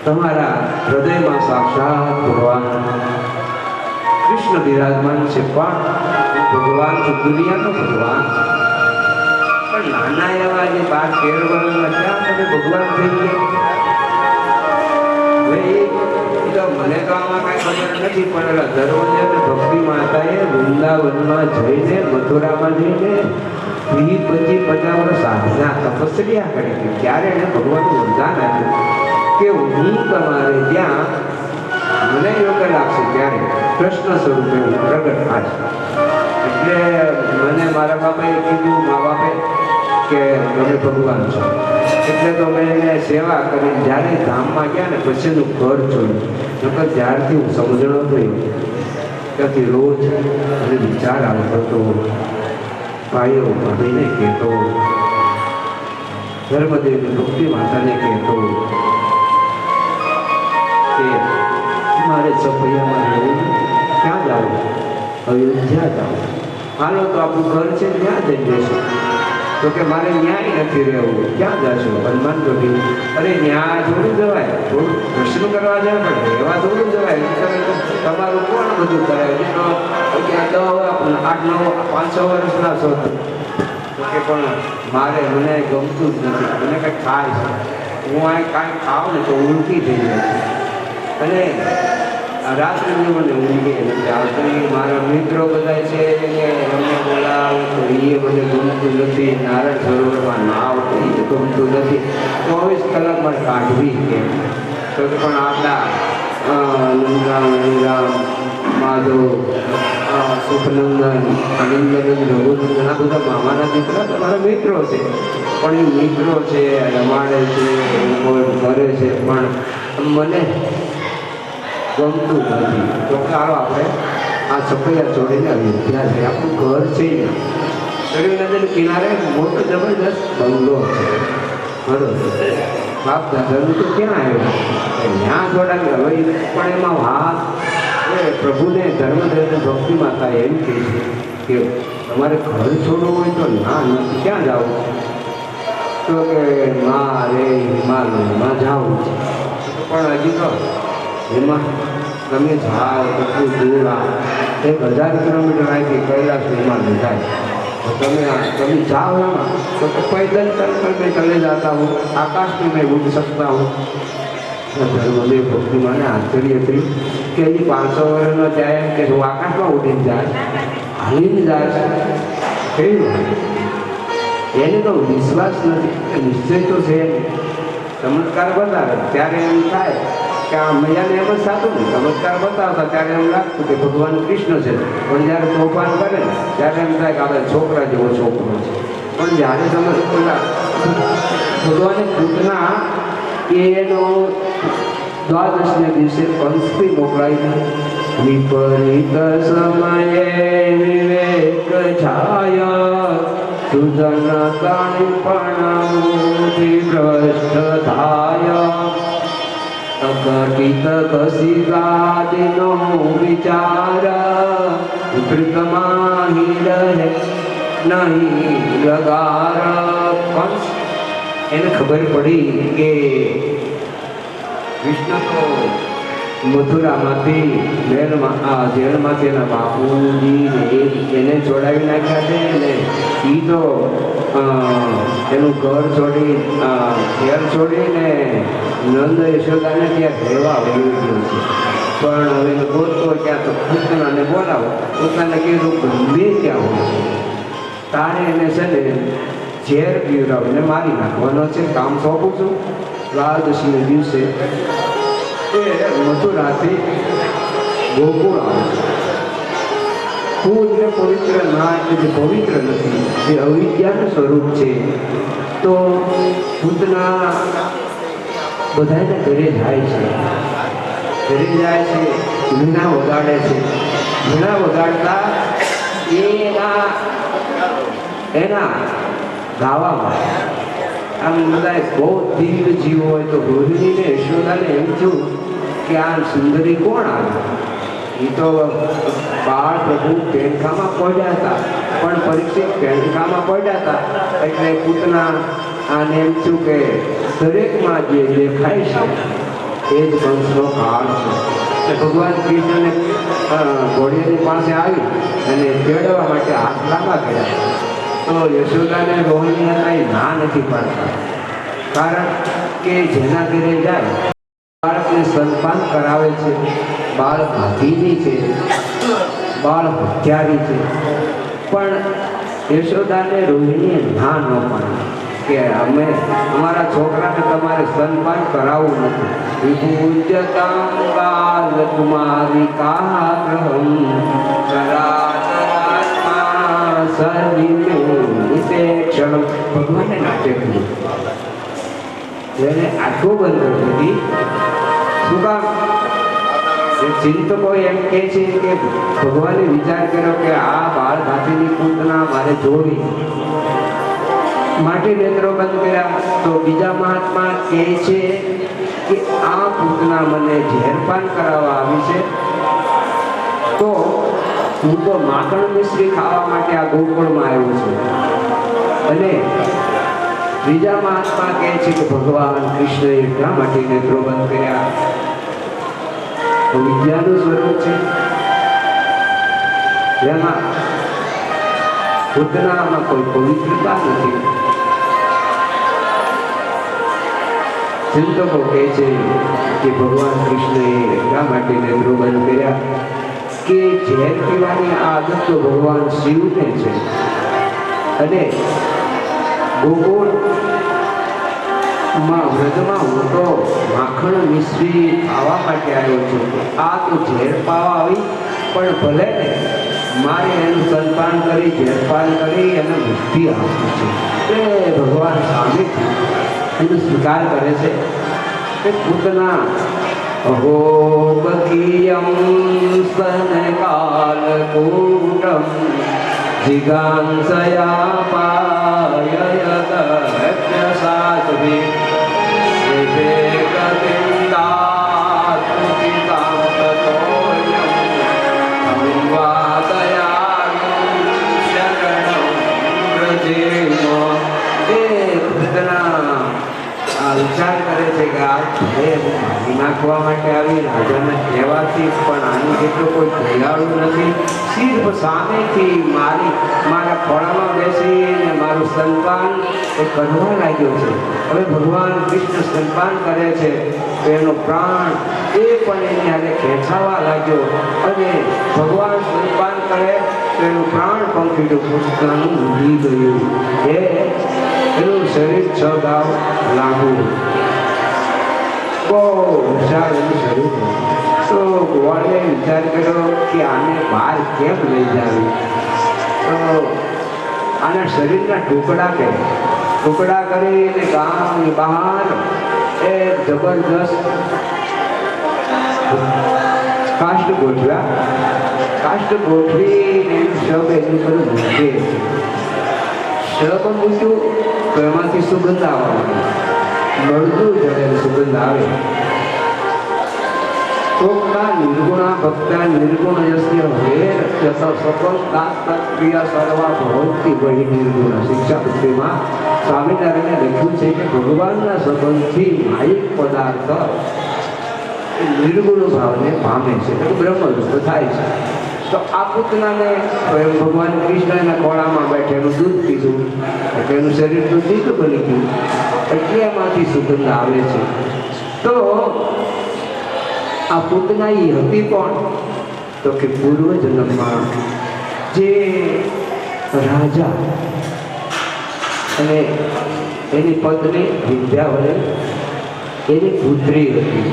તમારા હૃદયમાં સાક્ષાત ભગવાન કૃષ્ણ બિરાજમાન છે. પણ ભગવાન તો દુનિયાનો ભગવાન છે. પણ નાના એવા જે 12-13 વર્ષના ત્યાં તમે ભગવાન થઈ ગયા. મને તો આમાં કાંઈ ખબર નથી, પણ દરરોજ ભક્તિ માતાએ વૃંદાવનમાં જઈને મથુરામાં જઈને 20-25-50 વર્ષ સાધના તપસ્યા કરી હતી. ત્યારે એને ભગવાનનું વરદાન આપ્યું કે હું તમારે ત્યાં મને યોગ્ય લાગશે ત્યારે કૃષ્ણ સ્વરૂપે હું પ્રગટ થાશ. એટલે મને મારા બાપાએ કીધું, મા બાપે કે તમે ભગવાન છો. એટલે તો મેં એને સેવા કરી. જ્યારે ધામમાં ગયા ને પછી એનું ઘર જોયું. નકર જ્યારથી હું સમજણો થયો ત્યાંથી રોજ મને વિચાર આવતો હતો ભાઈઓ ભાભીને કહેતો, ધર્મદેવની ભક્તિ માતાને કહેતો કે મારે સપૈયામાં રહેવું, ક્યાં જાવું? અયોધ્યા જાવું. હાલો તો આપણું ઘર છે ત્યાં જઈ જઈશું. તો કે મારે ન્યાય નથી રહેવું. ક્યાં જશો? હનુમાન જોડી. અરે ન્યાય થોડું જવાય, થોડું દર્શન કરવા જાય પણ રહેવા થોડું જવાય. તમારું કોણ બધું કરાય? 8-9 5-6 વર્ષના છો. તો કે પણ મારે મને ગમતું જ નથી, મને કંઈક ખાય છે. હું આ કાંઈ ખાઉં ને તો ઉલટી થઈ જાય છે અને રાત્રિની મને ઊંઘે નથી આવતી. મારા મિત્રો બધા છે કે એમને બોલાવે તો એ મને ગમતું નથી. નારાયણ સરોવરમાં નાવ તો એ ગમતું નથી. 24 કલાક મારે કાઢવી કેમ? તો પણ આપણા નંદરામ, માધવ, સુખનંદન, આનંદનંદ, રઘુનંદન આ બધા મામાના દીકરા તમારા મિત્રો છે. પણ એ મિત્રો છે, રમાડે છે, કરે છે, પણ મને ગમતું નથી. તો ચાલો આપણે આ સપૈયા છોડીને અયોધ્યા છે. આપણું ઘર છે સરયુ નદીના કિનારે મોટો જબરદસ્ત બંગલો છે. બરોબર, બાપ દાદાનું તો ક્યાં આવ્યું? ત્યાં જોડાવી. હવે પણ એમાં વાત પ્રભુને ધર્મદેવની ભક્તિ માતા એમ કહે છે કે તમારે ઘર છોડવું હોય તો ના નથી. ક્યાં જવું? તો કે મારે હિમાલયમાં જવું છે. પણ હજી તો એમાં તમે જાઓ એટલું દૂર આ 1000 કિલોમીટર અહીંથી કૈલાસ હિમાલય જાય. તો તમે જાઓ એમાં તો पैदल चलकर मैं चले जाता हूँ, आकाश में मैं उड़ सकता हूँ. ધર્મદેવ ભક્તિ મને આશ્ચર્ય થયું કે હજી 500 વર્ષનો જાય કે હું આકાશમાં ઉડીને જાય, હાલીને જાય છે. એને તો વિશ્વાસ નથી, નિશ્ચય તો છે. ચમત્કાર બતાવે ત્યારે એમ થાય કે આ મૈયાને એમ જ થતું ને. ચમત્કાર બતાવતા ત્યારે એમ લાગતું કે ભગવાન કૃષ્ણ છે. પણ જ્યારે તોફાન કરે ને ત્યારે એમ થાય કે આપણે છોકરા જેવો છોકરો છે. પણ જ્યારે તમે ભગવાને પૂતના એનો દ્વાદશને દિવસે પંક્તિ મોકલાઈ. વિપરીત સમયે વિવેક છાયા, સુજન તણપણથી ભ્રષ્ટ થાય. અકટિત કસિકાદિનો વિચાર, વિપરીતમાં રહે નહીં લગાર. એને ખબર પડી કે વિષ્ણુ તો મથુરામાંથી જેલમાંથી એના બાપુજી એને છોડાવી નાખ્યા છે ને એ તો એનું ઘર છોડી ઘેર છોડીને નંદ યશોદાને ત્યાં રહેવા વયું ગયું છે. પણ હવે ગોતતો ક્યાં તો પૂતનાને બોલાવો. પૂતનાને કીધું ગમે ત્યાં હોય તારે એને છે ને ઝેર પીવડાવીને મારી નાખવાનો છે. કામ સોંપું છું. દ્વાદશીના દિવસે એ મથુરાથી ગોકુળ આવે. પૂજ્ય પવિત્ર ના એટલે પવિત્ર નથી, જે અવિદ્યાનું સ્વરૂપ છે. તો પૂતના બધાને ઘરે જાય છે. વીણા વગાડે છે. વીણા વગાડતા એના ગાવામાં આમ બધા બહુ દિવ્ય જીવો હોય તો રોહિણીને યશોદાને એમ થયું કે આ સુંદરી કોણ આવે? એ તો બાળ પ્રભુ પેંડકામાં પડ્યા હતા, પણ પરીક્ષિત પેંડકામાં પડ્યા હતા. એટલે પૂતના આને એમ થયું કે દરેકમાં જે દેખાય છે એ જ વંશનો કાળ છે. ભગવાન કૃષ્ણને ઘોડિયાની પાસે આવી અને તેડવા માટે હાથ લાંબા કર્યા. તો યશોદાને રોહિણી કાંઈ ના નથી પાડતા, કારણ કે જેના ઘરે જાય બાળકને સ્તનપાન કરાવે છે. બાળ ભાગીની છે, બાળ હત્યારી છે. પણ યશોદાને રોહિણીએ ના ન પાડી કે અમે અમારા છોકરાને તમારે સ્તનપાન કરાવવું નથી. વિપૂજ્યતાંગાલ કુમારી કાગ્રહમ ચરાચરાત્મા સર્વિક્ષણ. ભગવાને નાટ્ય કર્યું. એને આંખો બંધ કરી દીધી. શું કામ? ચિંતકો એમ કહે છે કે ભગવાને વિચાર કર્યો કે આ બાળ ભાતીની પૂતના મારે જોવી, માટે નેત્રો બંધ કર્યા. તો બીજા મહાત્મા કહે છે કે આ પૂતના મને ઝેરપાન કરાવવા આવી છે, તો હું તો માખણ મિશ્રી ખાવા માટે આ ગોકુળમાં આવ્યો છું. અને બીજા મહાત્મા કહે છે કે ભગવાન કૃષ્ણએ એટલા માટે નેત્રો બંધ કર્યા. તો વિદ્યાનું સ્વરૂપ છે, જેમાં પૂતનામાં કોઈ પવિત્રતા નથી. ચિંતકો કહે છે કે ભગવાન કૃષ્ણએ એટલા માટે નેત્રો બંધ કર્યા કે ઝેર પીવાની આદત તો ભગવાન શિવને છે. અને ગોકુળમાં વ્રજમાં હું તો માખણ મિશ્રી ખાવા માટે આવ્યો છું, આ તો ઝેર પાવા આવી, પણ ભલે ને મારે એનું સ્તનપાન કરી ઝેરપાન કરી અને બુદ્ધિ આપી છે. એ ભગવાન સામેથી એનો સ્વીકાર કરે છે કે પૂતના અહો બકીયમ સ્તનકાલકૂટમ જિગાંસયા પાયયત સાધ્વી વિચાર કરે છે કે આ મારી નાખવા માટે આવી, રાજાને કહેવાથી પણ આની જેટલો કોઈ દયાળુ નથી. સિર્ફ સામેથી મારા ખોળામાં બેસીને મારું સ્તનપાન એ કરવા લાગ્યો છે. હવે ભગવાન કૃષ્ણ સ્તનપાન કરે છે તો એનો પ્રાણ એ પણ એની હારે ખેંચાવા લાગ્યો, અને ભગવાન સ્તનપાન કરે તો એનું પ્રાણ પંખીડું પૂતનાનું ઉડી ગયું. એનું શરીર 6 ગાવ લાગુ, બહુ વિશાળ એનું શરીર. તો ગોવાળે વિચાર કર્યો કે આને બહાર કેમ લઈ જાવી. તો આના શરીરના ટુકડા કરીને ગામની બહાર એક જબરદસ્ત કાષ્ટ ગોઠવીને શબ એનું પર મૂકે. શબ મૂક્યું તો એમાંથી સુગંધ આવવા મળતું જડેલ સુગંધ આવે. તોકના નિર્ગુણા ભક્તા નિર્ગુણ યસ્ય વેર યસ સકલ દાસ ક્રિયા સર્વા ભવંતી વહી નિર્ગુણ. શિક્ષા પુસ્તકમાં સ્વામિનારાયણે લખ્યું છે કે ભગવાનના સંબંધથી માયિક પદાર્થ નિર્ગુણ ભાવને પામે છે, બ્રહ્મરૂપ થાય છે. તો આ પૂતનાને ભગવાન કૃષ્ણના ખોળામાં બેઠે એનું દૂધ પીધું એટલે એનું શરીર તો દીઠ બની ગયું, એટલે એમાંથી સુગંધ આવે છે. તો આ પૂતના એ હતી કોણ? તો કે પૂર્વ જન્મમાં જે રાજા અને એની પત્ની વિંધ્યાવળી એની પુત્રી હતી.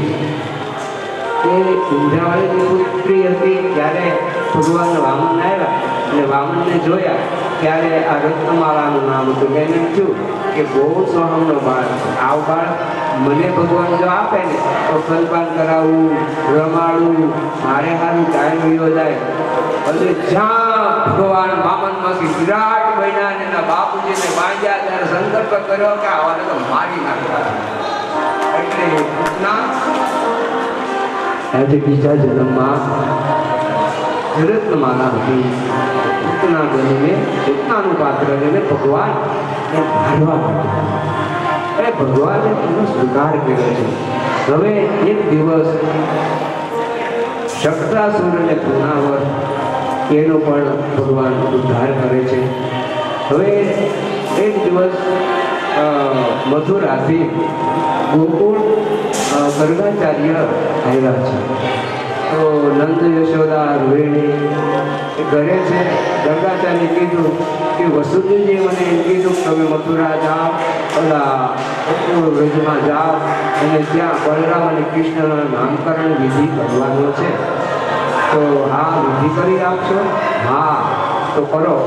એ વિંધ્યાવળીની પુત્રી હતી ત્યારે ભગવાન વામન આવ્યા અને વામનને જોયા ત્યારે આ રત્નમાળાનું નામ હતું. એને એમ થયું કે બહુ સોહમનો બાળ, આવ બાળ મને ભગવાન જો આપે ને તો સ્તનપાન કરાવવું, રમાડવું, મારે સારું ટાઈમ વિયો જાય. અને જ્યાં ભગવાન વામનમાંથી વિરાટ બન્યા અને એના બાપુજીને બાંધ્યા ત્યારે સંકલ્પ કર્યો કે આવાને તો મારી નાખવા. એટલે પૂતના આજે બીજા જન્મમાં રત્નમાળા હતી. પૂતના બનીને પૂતનાનું પાત્ર લઈને ભગવાનને મારવા માટે એ ભગવાને એનો સ્વીકાર કર્યો છે. હવે એક દિવસ શક્રાસુર અને પુનાવર એનો પણ ભગવાન ઉદ્ધાર કરે છે. હવે એક દિવસ મથુરાથી ગોકુળ ગર્ગાચાર્ય આવ્યા છે. તો નંદ યશોદા રોહિણી એ ઘરે છે. ગર્ગાચાર્ય કીધું કે વસુદેવજી મને એમ કીધું કે તમે મથુરા જાઓ, ઓલા વ્રજમાં જાઓ અને ત્યાં બલરામ અને કૃષ્ણના નામકરણ વિધિ કરવાનો છે. તો હા વિધિ કરી આપશો? હા તો કરો.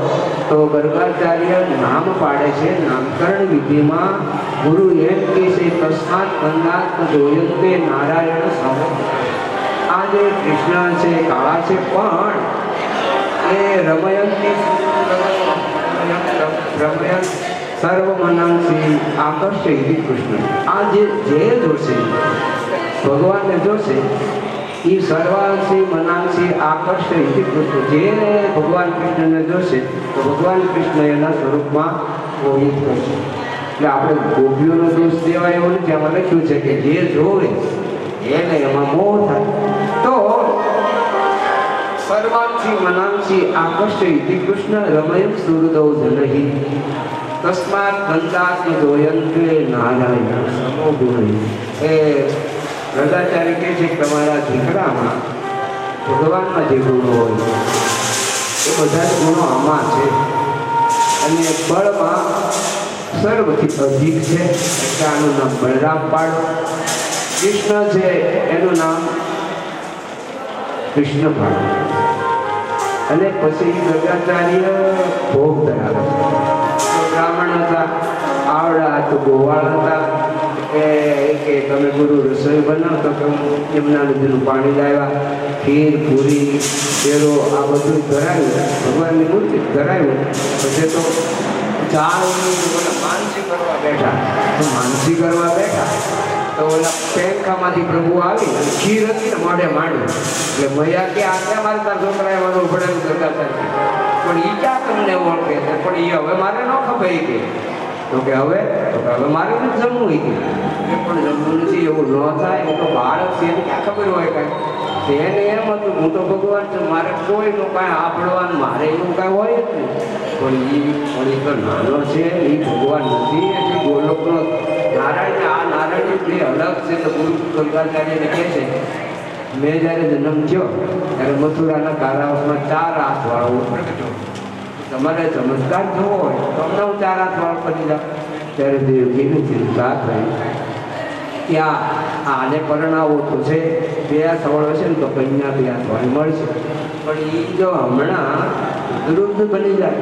તો ગર્ગાચાર્ય નામ પાડે છે. નામકરણ વિધિમાં ગુરુ એમ કહે છે તસ્માત કંદાત જોયંતે નારાયણ સમ. આ જે કૃષ્ણ છે કાળા છે પણ એ રમયંતી રમયંત સર્વ મનાંસી આકર્ષે કૃષ્ણ. આ જે જોશે ભગવાનને જોશે એ સર્વાંશી મનાંશી આકર્ષે કૃષ્ણ. જે ભગવાન કૃષ્ણને જોશે તો ભગવાન કૃષ્ણ એના સ્વરૂપમાં મોહિત કરશે. એટલે આપણે ગોપીઓનો દોષ દેવાય એવું નથી. આમાં લખ્યું છે કે જે જોવે એને એમાં મોહ થાય. તો સર્વાંશી મનાંશી આકર્ષે કૃષ્ણ રમયં સુહૃદો જનહિ તસ્માત ગંધાત્મ જોયંતે નારાયણ સમો ગુણ. એ રદાચાર્ય કહે છે કે તમારા દીકરામાં ભગવાનમાં જે ગુણો હોય એ બધા જ ગુણો આમાં છે અને બળમાં સર્વથી અધિક છે. એટલે આનું નામ બલરામ પાડો. કૃષ્ણ છે એનું નામ કૃષ્ણ પાડો. અને પછી ગંગાચાર્ય ભોગ ધરાવે છે. બ્રાહ્મણ હતા, આવડા તો ગોવાળ હતા કે તમે ગુરુ રસોઈ બનાવતો કે હું યમુના નદીનું પાણી લાવ્યા, ખીર પૂરી શેરો આ બધું ધરાવ્યું, ભગવાનની મૂર્તિ ધરાવ્યું. પછી તો માનસી કરવા બેઠા તો ઓલા પેંખામાંથી પ્રભુ આવી અને ખીર હતી ને મોઢે માંડી. એટલે મૈયા કે આટલા મારે તાર છોકરા એવાનું પડેલું ગંગાચાર્ય પણ એ ક્યાં તમને ઓળખે છે? પણ એ હવે મારે ન ખબર કે તો કે હવે મારે નથી જમવું એ પણ જમવું નથી એવું ન થાય. એ તો બાળક છે એને ક્યાં ખબર હોય કાંઈ. એને એમ હતું હું તો ભગવાન છું, મારે કોઈનું કાંઈ સાંભળવાનું મારે એવું કાંઈ હોય જ નહીં. પણ એ તો નાનો છે, એ ભગવાન નથી. એટલે ગોલોકનો નારાયણ આ નારાયણ બે અલગ છે. તો ગુરુ ગંગાચાર્યને કહે છે મેં જ્યારે જન્મ થયો ત્યારે મથુરાના કારાવાસમાં 4 હાથવાળો પ્રગટ્યો. તમારે ચમત્કાર જોવો હોય તો અમને હું 4 હાથવાળો કરી જાઉં. ત્યારે દેવજીની ચિંતા થઈ ત્યાં આને પરણાવો તો છે 2 હાથવાળો છે ને તો કન્યા 2 હાથવાળી મળશે. પણ એ જો હમણાં વૃદ્ધ બની જાય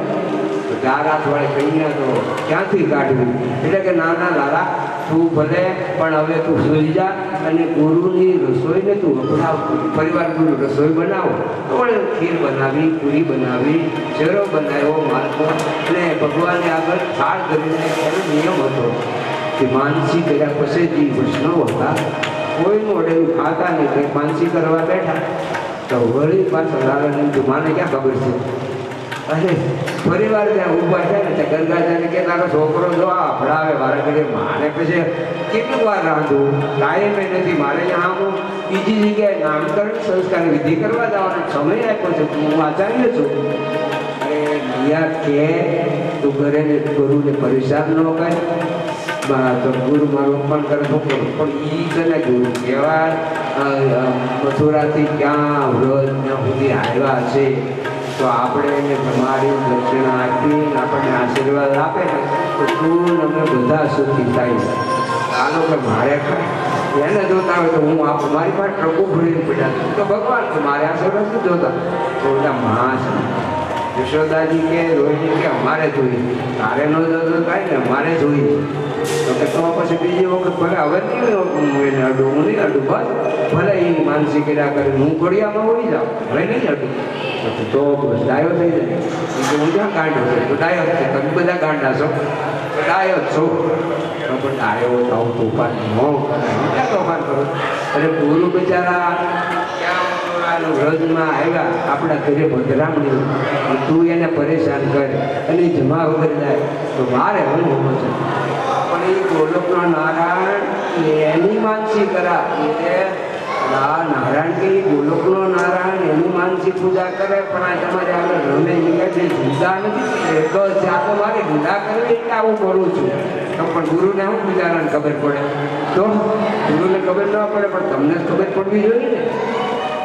તો 4 હાથવાળી કન્યા તો ક્યાંથી કાઢવી? એટલે કે નાના લાલા તું ભલે પણ હવે તું સુઈ જા અને ગુરુની રસોઈને તું અપનાવ. પરિવાર ગુરુ રસોઈ બનાવો તો પણ ખીર બનાવી, પૂરી બનાવી, શેરો બનાવ્યો માલકો અને ભગવાનને આગળ થાળ કરીને એનો નિયમ હતો કે માનસી કર્યા પછી જે વૈષ્ણવ હતા કોઈનું ઓડેલું ખાતા નહીં. કંઈ માનસી કરવા બેઠા તો વળી પાછળ લાલાને માને ક્યાં ખબર છે? અને પરિવાર ત્યાં ઊભા છે ને ત્યાં ગંગાચાર્ય કે તારો છોકરો જો આ ભણાવે મારે ઘરે માને પછી કેટલું વાર રાંધું? ટાઈમે નથી મારે ત્યાં હું બીજી જગ્યાએ નામકરણ સંસ્કાર વિધિ કરવા જવાનો સમય આપ્યો છે. હું આચાર્ય છું. અરે નિયા કે તું ઘરે ગુરુને પરેશાન ન કરે તો ગુરુ મારું અપમાન કરે શું કરું? પણ એ છે ને ગુરુ કહેવાય મથુરાથી ક્યાં વ્રત ત્યાં સુધી આવ્યા છે તો આપણે એને તમારી દક્ષિણા આપી આપણને આશીર્વાદ આપે ને તો તું અમે બધા સુખી થાય. આનો કે મારે એને જોતા હોય તો હું મારી પાસે ટ્રકો ભરીને પડ્યા તો ભગવાન છે મારે આશીર્વાદ શું જોતા? તો બધા મહા છે. યશોદાજી કે રોહિણી કે અમારે જોઈએ, તારે ન જોતો કાંઈ ને અમારે જોઈએ. તો કે તો પછી બીજી વખત ભલે હવે નહીં હું એને અડું, હું નહીં અડું. બસ ભલે એ માનસી કર્યા કરે હું ઘડિયામાં હોઈ જાઉં, હવે નહીં અડું. તો ડાયો થઈ જાય. હું ક્યાં ગાંડો છું? તો ડાયો છે. તમે બધા ગાંડા છો તો ડાયો જ છો. તો પણ ડાયો તો આવું તોફાન ન ક્યાં તોફાન કરો? અને ગુરુ બિચારા ક્યાં વ્રજમાં આવ્યા આપણા ઘરે ભદ્રામણી, તું એને પરેશાન કરે અને જમા વગર જાય તો મારે હું છે. પણ એ ગોલોકનો નારાયણ એની માનસી કરા નારાયણ કે ગોલોકનો નારાયણ એની માનસી પૂજા કરે. પણ આ તમારે આગળ રમે જે જુદા નથી એક જ આ તો મારે જુદા કરવી એટલે આવું કરું છું. તો પણ ગુરુને શું બિચારાને ખબર પડે? તો ગુરુને ખબર ન પડે પણ તમને ખબર પડવી જોઈએ ને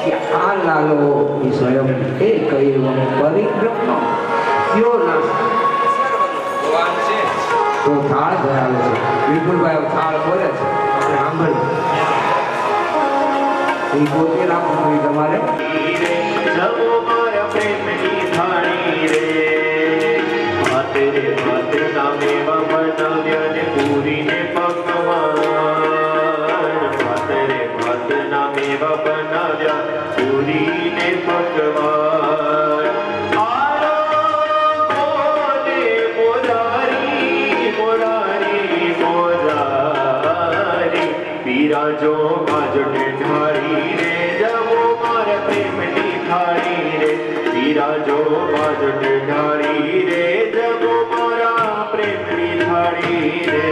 કે આ લાલો એ સ્વયં એ કહી પરિક્રમ કયો ના ભગવાન છે તો થાળ ધરાવે છે. વિપુલભાઈ થાળ બોલે છે આપણે સાંભળ્યું એ પોતે રાખવું તમારે જવો મારા પ્રેમની થાળી રે ભાત રે ભાત ના મેવા બનાવ્યા ને પૂરીને પકવાન. ભાત રે ભાત ના મેવા બનાવ્યા ने भगवान आरा बोले मुरारी मुरारी मुरारी पीरा जो बाजट ढारी रे जबो मार प्रेम नी थारी रे पीरा जो बाजट ढारी रे जबो मारा प्रेम नी थारी रे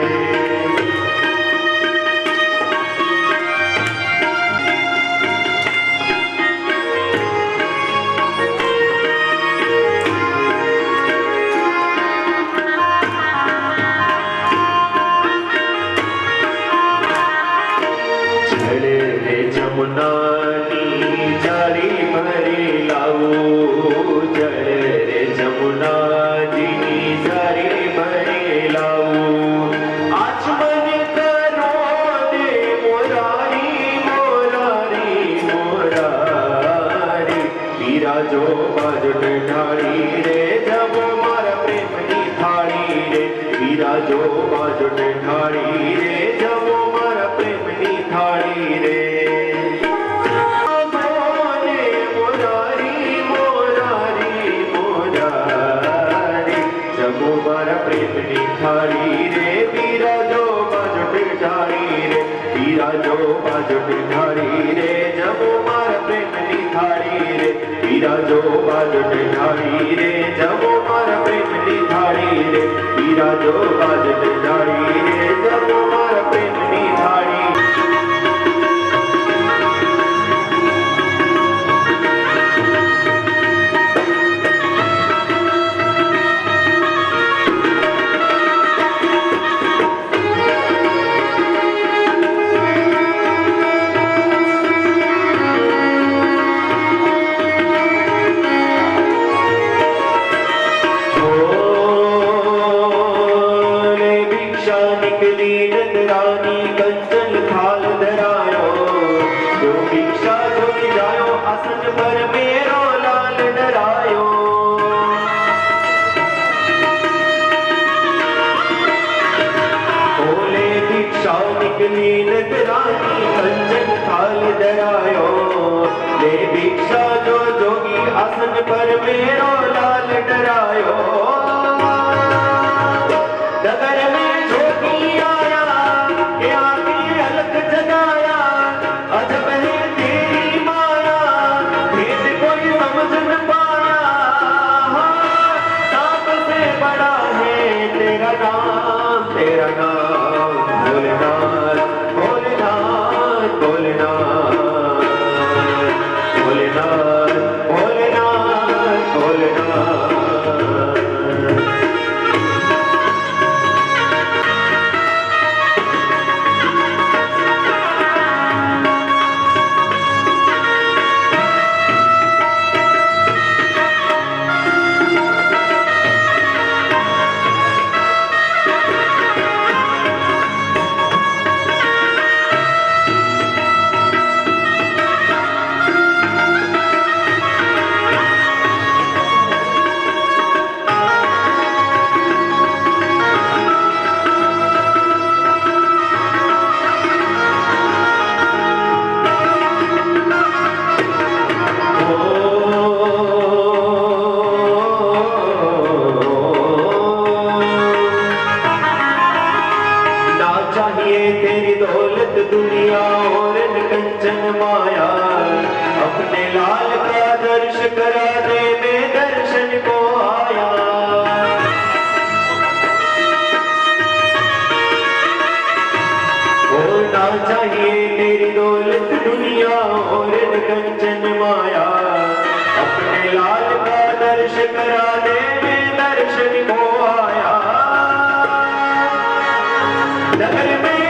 जमुनानी जारी भरी लाऊ जले रे जमुना जी जारी भरी लाऊ आचमन करो दे मोरारी मोरारी मोरारी पीरा जो बाजट ढारी रे जब मार प्रेम नी थारी रे पीरा जो बाजट ढारी रे जब मार प्रेम नी थारी रे प्रेम निखारी रे पीरा जो बाजट ढारी रे पीरा जो बाजट ढारी रे जबो मार प्रेम निखारी रे पीरा जो बाजट ढारी रे जबो मार प्रेम निखारी रे पीरा जो बाजट ढारी रे जबो मार प्रेम निखारी भिक्षा जो जोगी आसन पर मेरो लाल डरायो नगर में जोगी आया के आके अलग जगाया अजब है तेरी माया भेद कोई समझ न पाया सांप से बड़ा है तेरा नाम भोलेनाथ भोलेनाथ भोलेनाथ भोलेनाथ भोलेनाथ भोलेनाथ दुनिया और कंचन माया अपने लाल का दर्श करा दे मैं दर्शन को आया होना चाहिए तेरी दौलत दुनिया और कंचन माया अपने लाल का दर्श करा दे मैं दर्शन को आया नगर में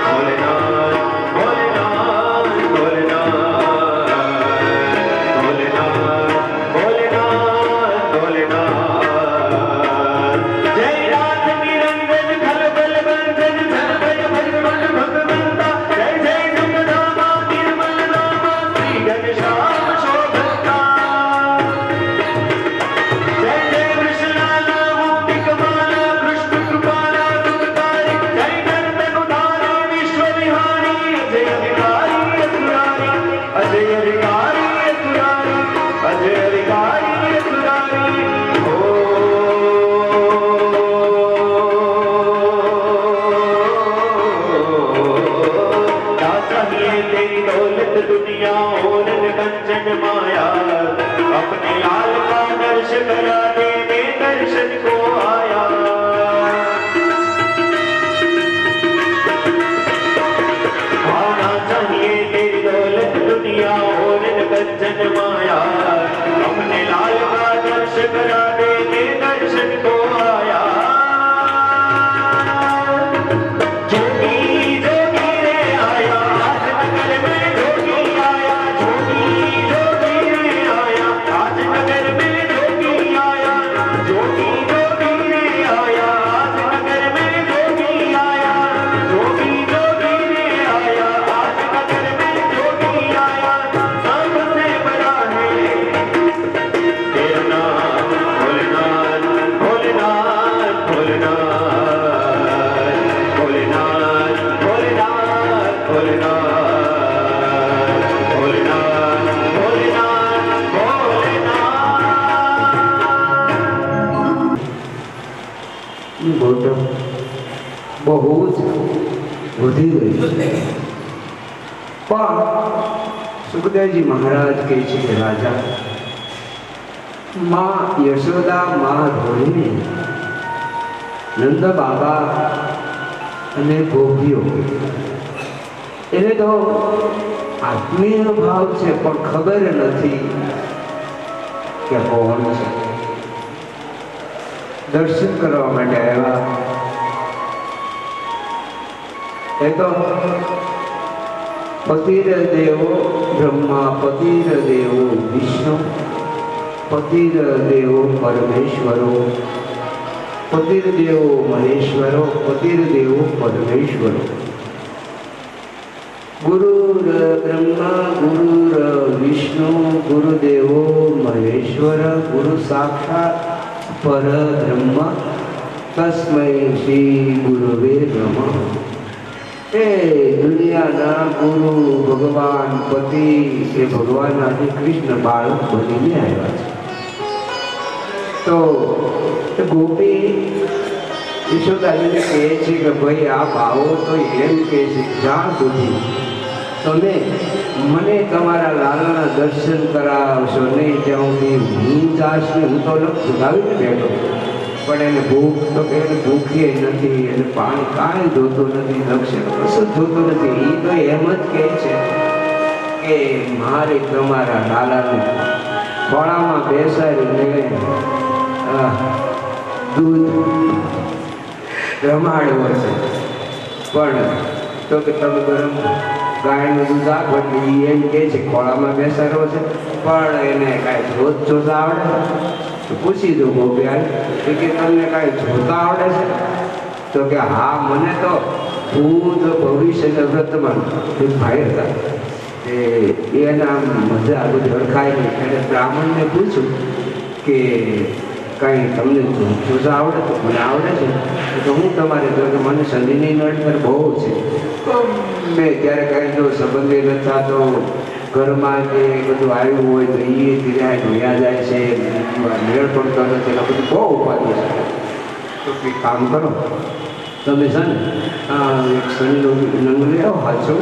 भोलेनाथ भोलेनाथ भोलेनाथ सज्जन माया अपने लाल का दर्श करा देने दर्शन को आया जोगी जोगी रे आया आज नगर में जोगी आया जोगी जोगी रे आया आज नगर में जोगी आया जोगी जोगी रे आया आज नगर में जोगी आया जोगी जोगी रे आया आज नगर में जोगी आया सबसे बड़ा है तेरा नाम भोलेनाथ भोलेनाथ भोलेनाथ भोलेनाथ भोलेनाथ भोलेनाथ भोलेनाथ भोलेनाथ भोलेनाथ ગૌતમ બહુ જ વધી ગયું છે. પણ સુખદેવજી મહારાજ કહે છે કે રાજા માં યશોદા માં ધોઈને નંદ બાબા અને ગોપીઓ એને તો આત્મીય ભાવ છે પણ ખબર નથી કે કોણ છે. દર્શન કરવા માટે આવ્યા એ તો પતિર દેવો બ્રહ્મા પતિર દેવો વિષ્ણુ પતિર દેવો પરમેશ્વરો પતિર દેવો મહેશ્વરો પતિર દેવો પરમેશ્વરો ગુરુર બ્રહ્મા ગુરુર વિષ્ણુ ગુરુદેવો મહેશ્વર ગુરુ સાક્ષાત પરબ્રહ્મ તસ્મૈ શ્રી ગુરુવે નમઃ. એ દુનિયાના ગુરુ ભગવાન પતિ એ ભગવાન આજે કૃષ્ણ બાળક બનીને આવ્યા છે. તો ગોપી યશોદાજીને કહે છે કે ભાઈ આ ભાવો તો એમ કહે છે જ્યાં સુધી તમે મને તમારા લાલાના દર્શન કરાવશો નહીં ત્યાં સુધી હું જાશ ને હું તો સુધાવીને બેઠો પણ એને ભૂખ તો કે એને ભૂખીએ નથી એને પાણી કાંઈ જોતું નથી લક્ષ્ય કશું જોતું નથી. એ તો એમ જ કહે છે કે મારે તમારા લાલાને ખોળામાં બેસાડીને દૂધ રમાડવો છે પણ તો કે તમે ગરમ ગાયનું દૂધ આપો એટલે એ એમ કહે છે ખોળામાં બેસાડવો છે પણ એને કાંઈ જોતા આવડે તો પૂછી દો ગોપિયાલ કે તમને કાંઈ જોતા આવડે છે તો કે હા મને તો ભૂત ભવિષ્ય વર્તમાન ભાઈ હતા એના મજા બધું ઓળખાય નહીં. એટલે બ્રાહ્મણને પૂછ્યું કે કાંઈ તમને જોતા આવડે તો મને આવડે છે તો હું તમારે તો મને શનિની નડતર બહુ છે મેં ત્યારે કાંઈ જો સંબંધી નથી થતો ઘરમાં જે બધું આવ્યું હોય તો એ ધીરે ધોયા જાય છે મેળ પડતો નથી એટલે બધું બહુ ઉપાધિ છે. તો કંઈક કામ કરો તમે છે ને એક શનિનો નંગ લઈ આવો હાચો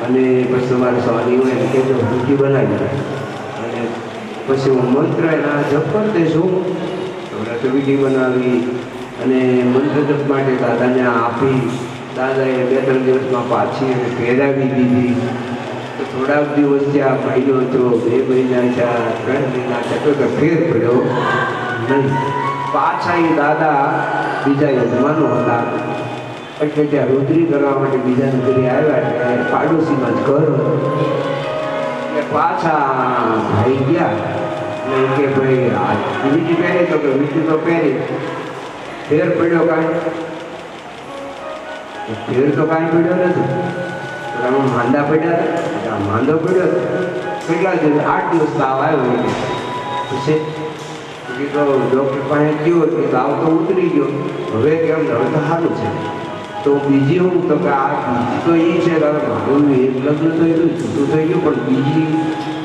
અને પછી તમારે સવાની હોય એને કહેજો ભૂકી બનાવી દે અને પછી હું મંત્ર એના જપ કરી દઈશું. તો વિધિ બનાવી અને મંત્ર જપ માટે દાદાને આપી દાદાએ 2-3 દિવસમાં પાછી એને પહેરાવી દીધી. તો થોડાક દિવસ ત્યાં મહિનો થયો 2 મહિના થયા 3 મહિના થયા તો ફેર પડ્યો નહીં. પાછા એ દાદા બીજા યજમાનો હતા એટલે ત્યાં રુદ્રી કરવા માટે બીજા નગરી આવ્યા એટલે પાડોશીમાં જ ઘર હતું એટલે પાછા ભાઈ ગયા એટલે કે ભાઈ આ વીટી પહેરી તો કે વીટી તો પહેરી ફેર પડ્યો કાંઈ ફેર તો કાંઈ પડ્યો નથી. આમાં માંદા પડ્યા હતા માંદો પડ્યો કેટલા દિવસ 8 દિવસ તાવ આવ્યો પછી તો ડૉક્ટર પાસે ગયો કે તાવ તો ઉતરી ગયો હવે કેમ હવે તો સારું છે. તો બીજી હું તો કે આ બીજી તો એ છે કે મારું એક લગ્ન તો એટલું છૂટું થઈ ગયું પણ બીજી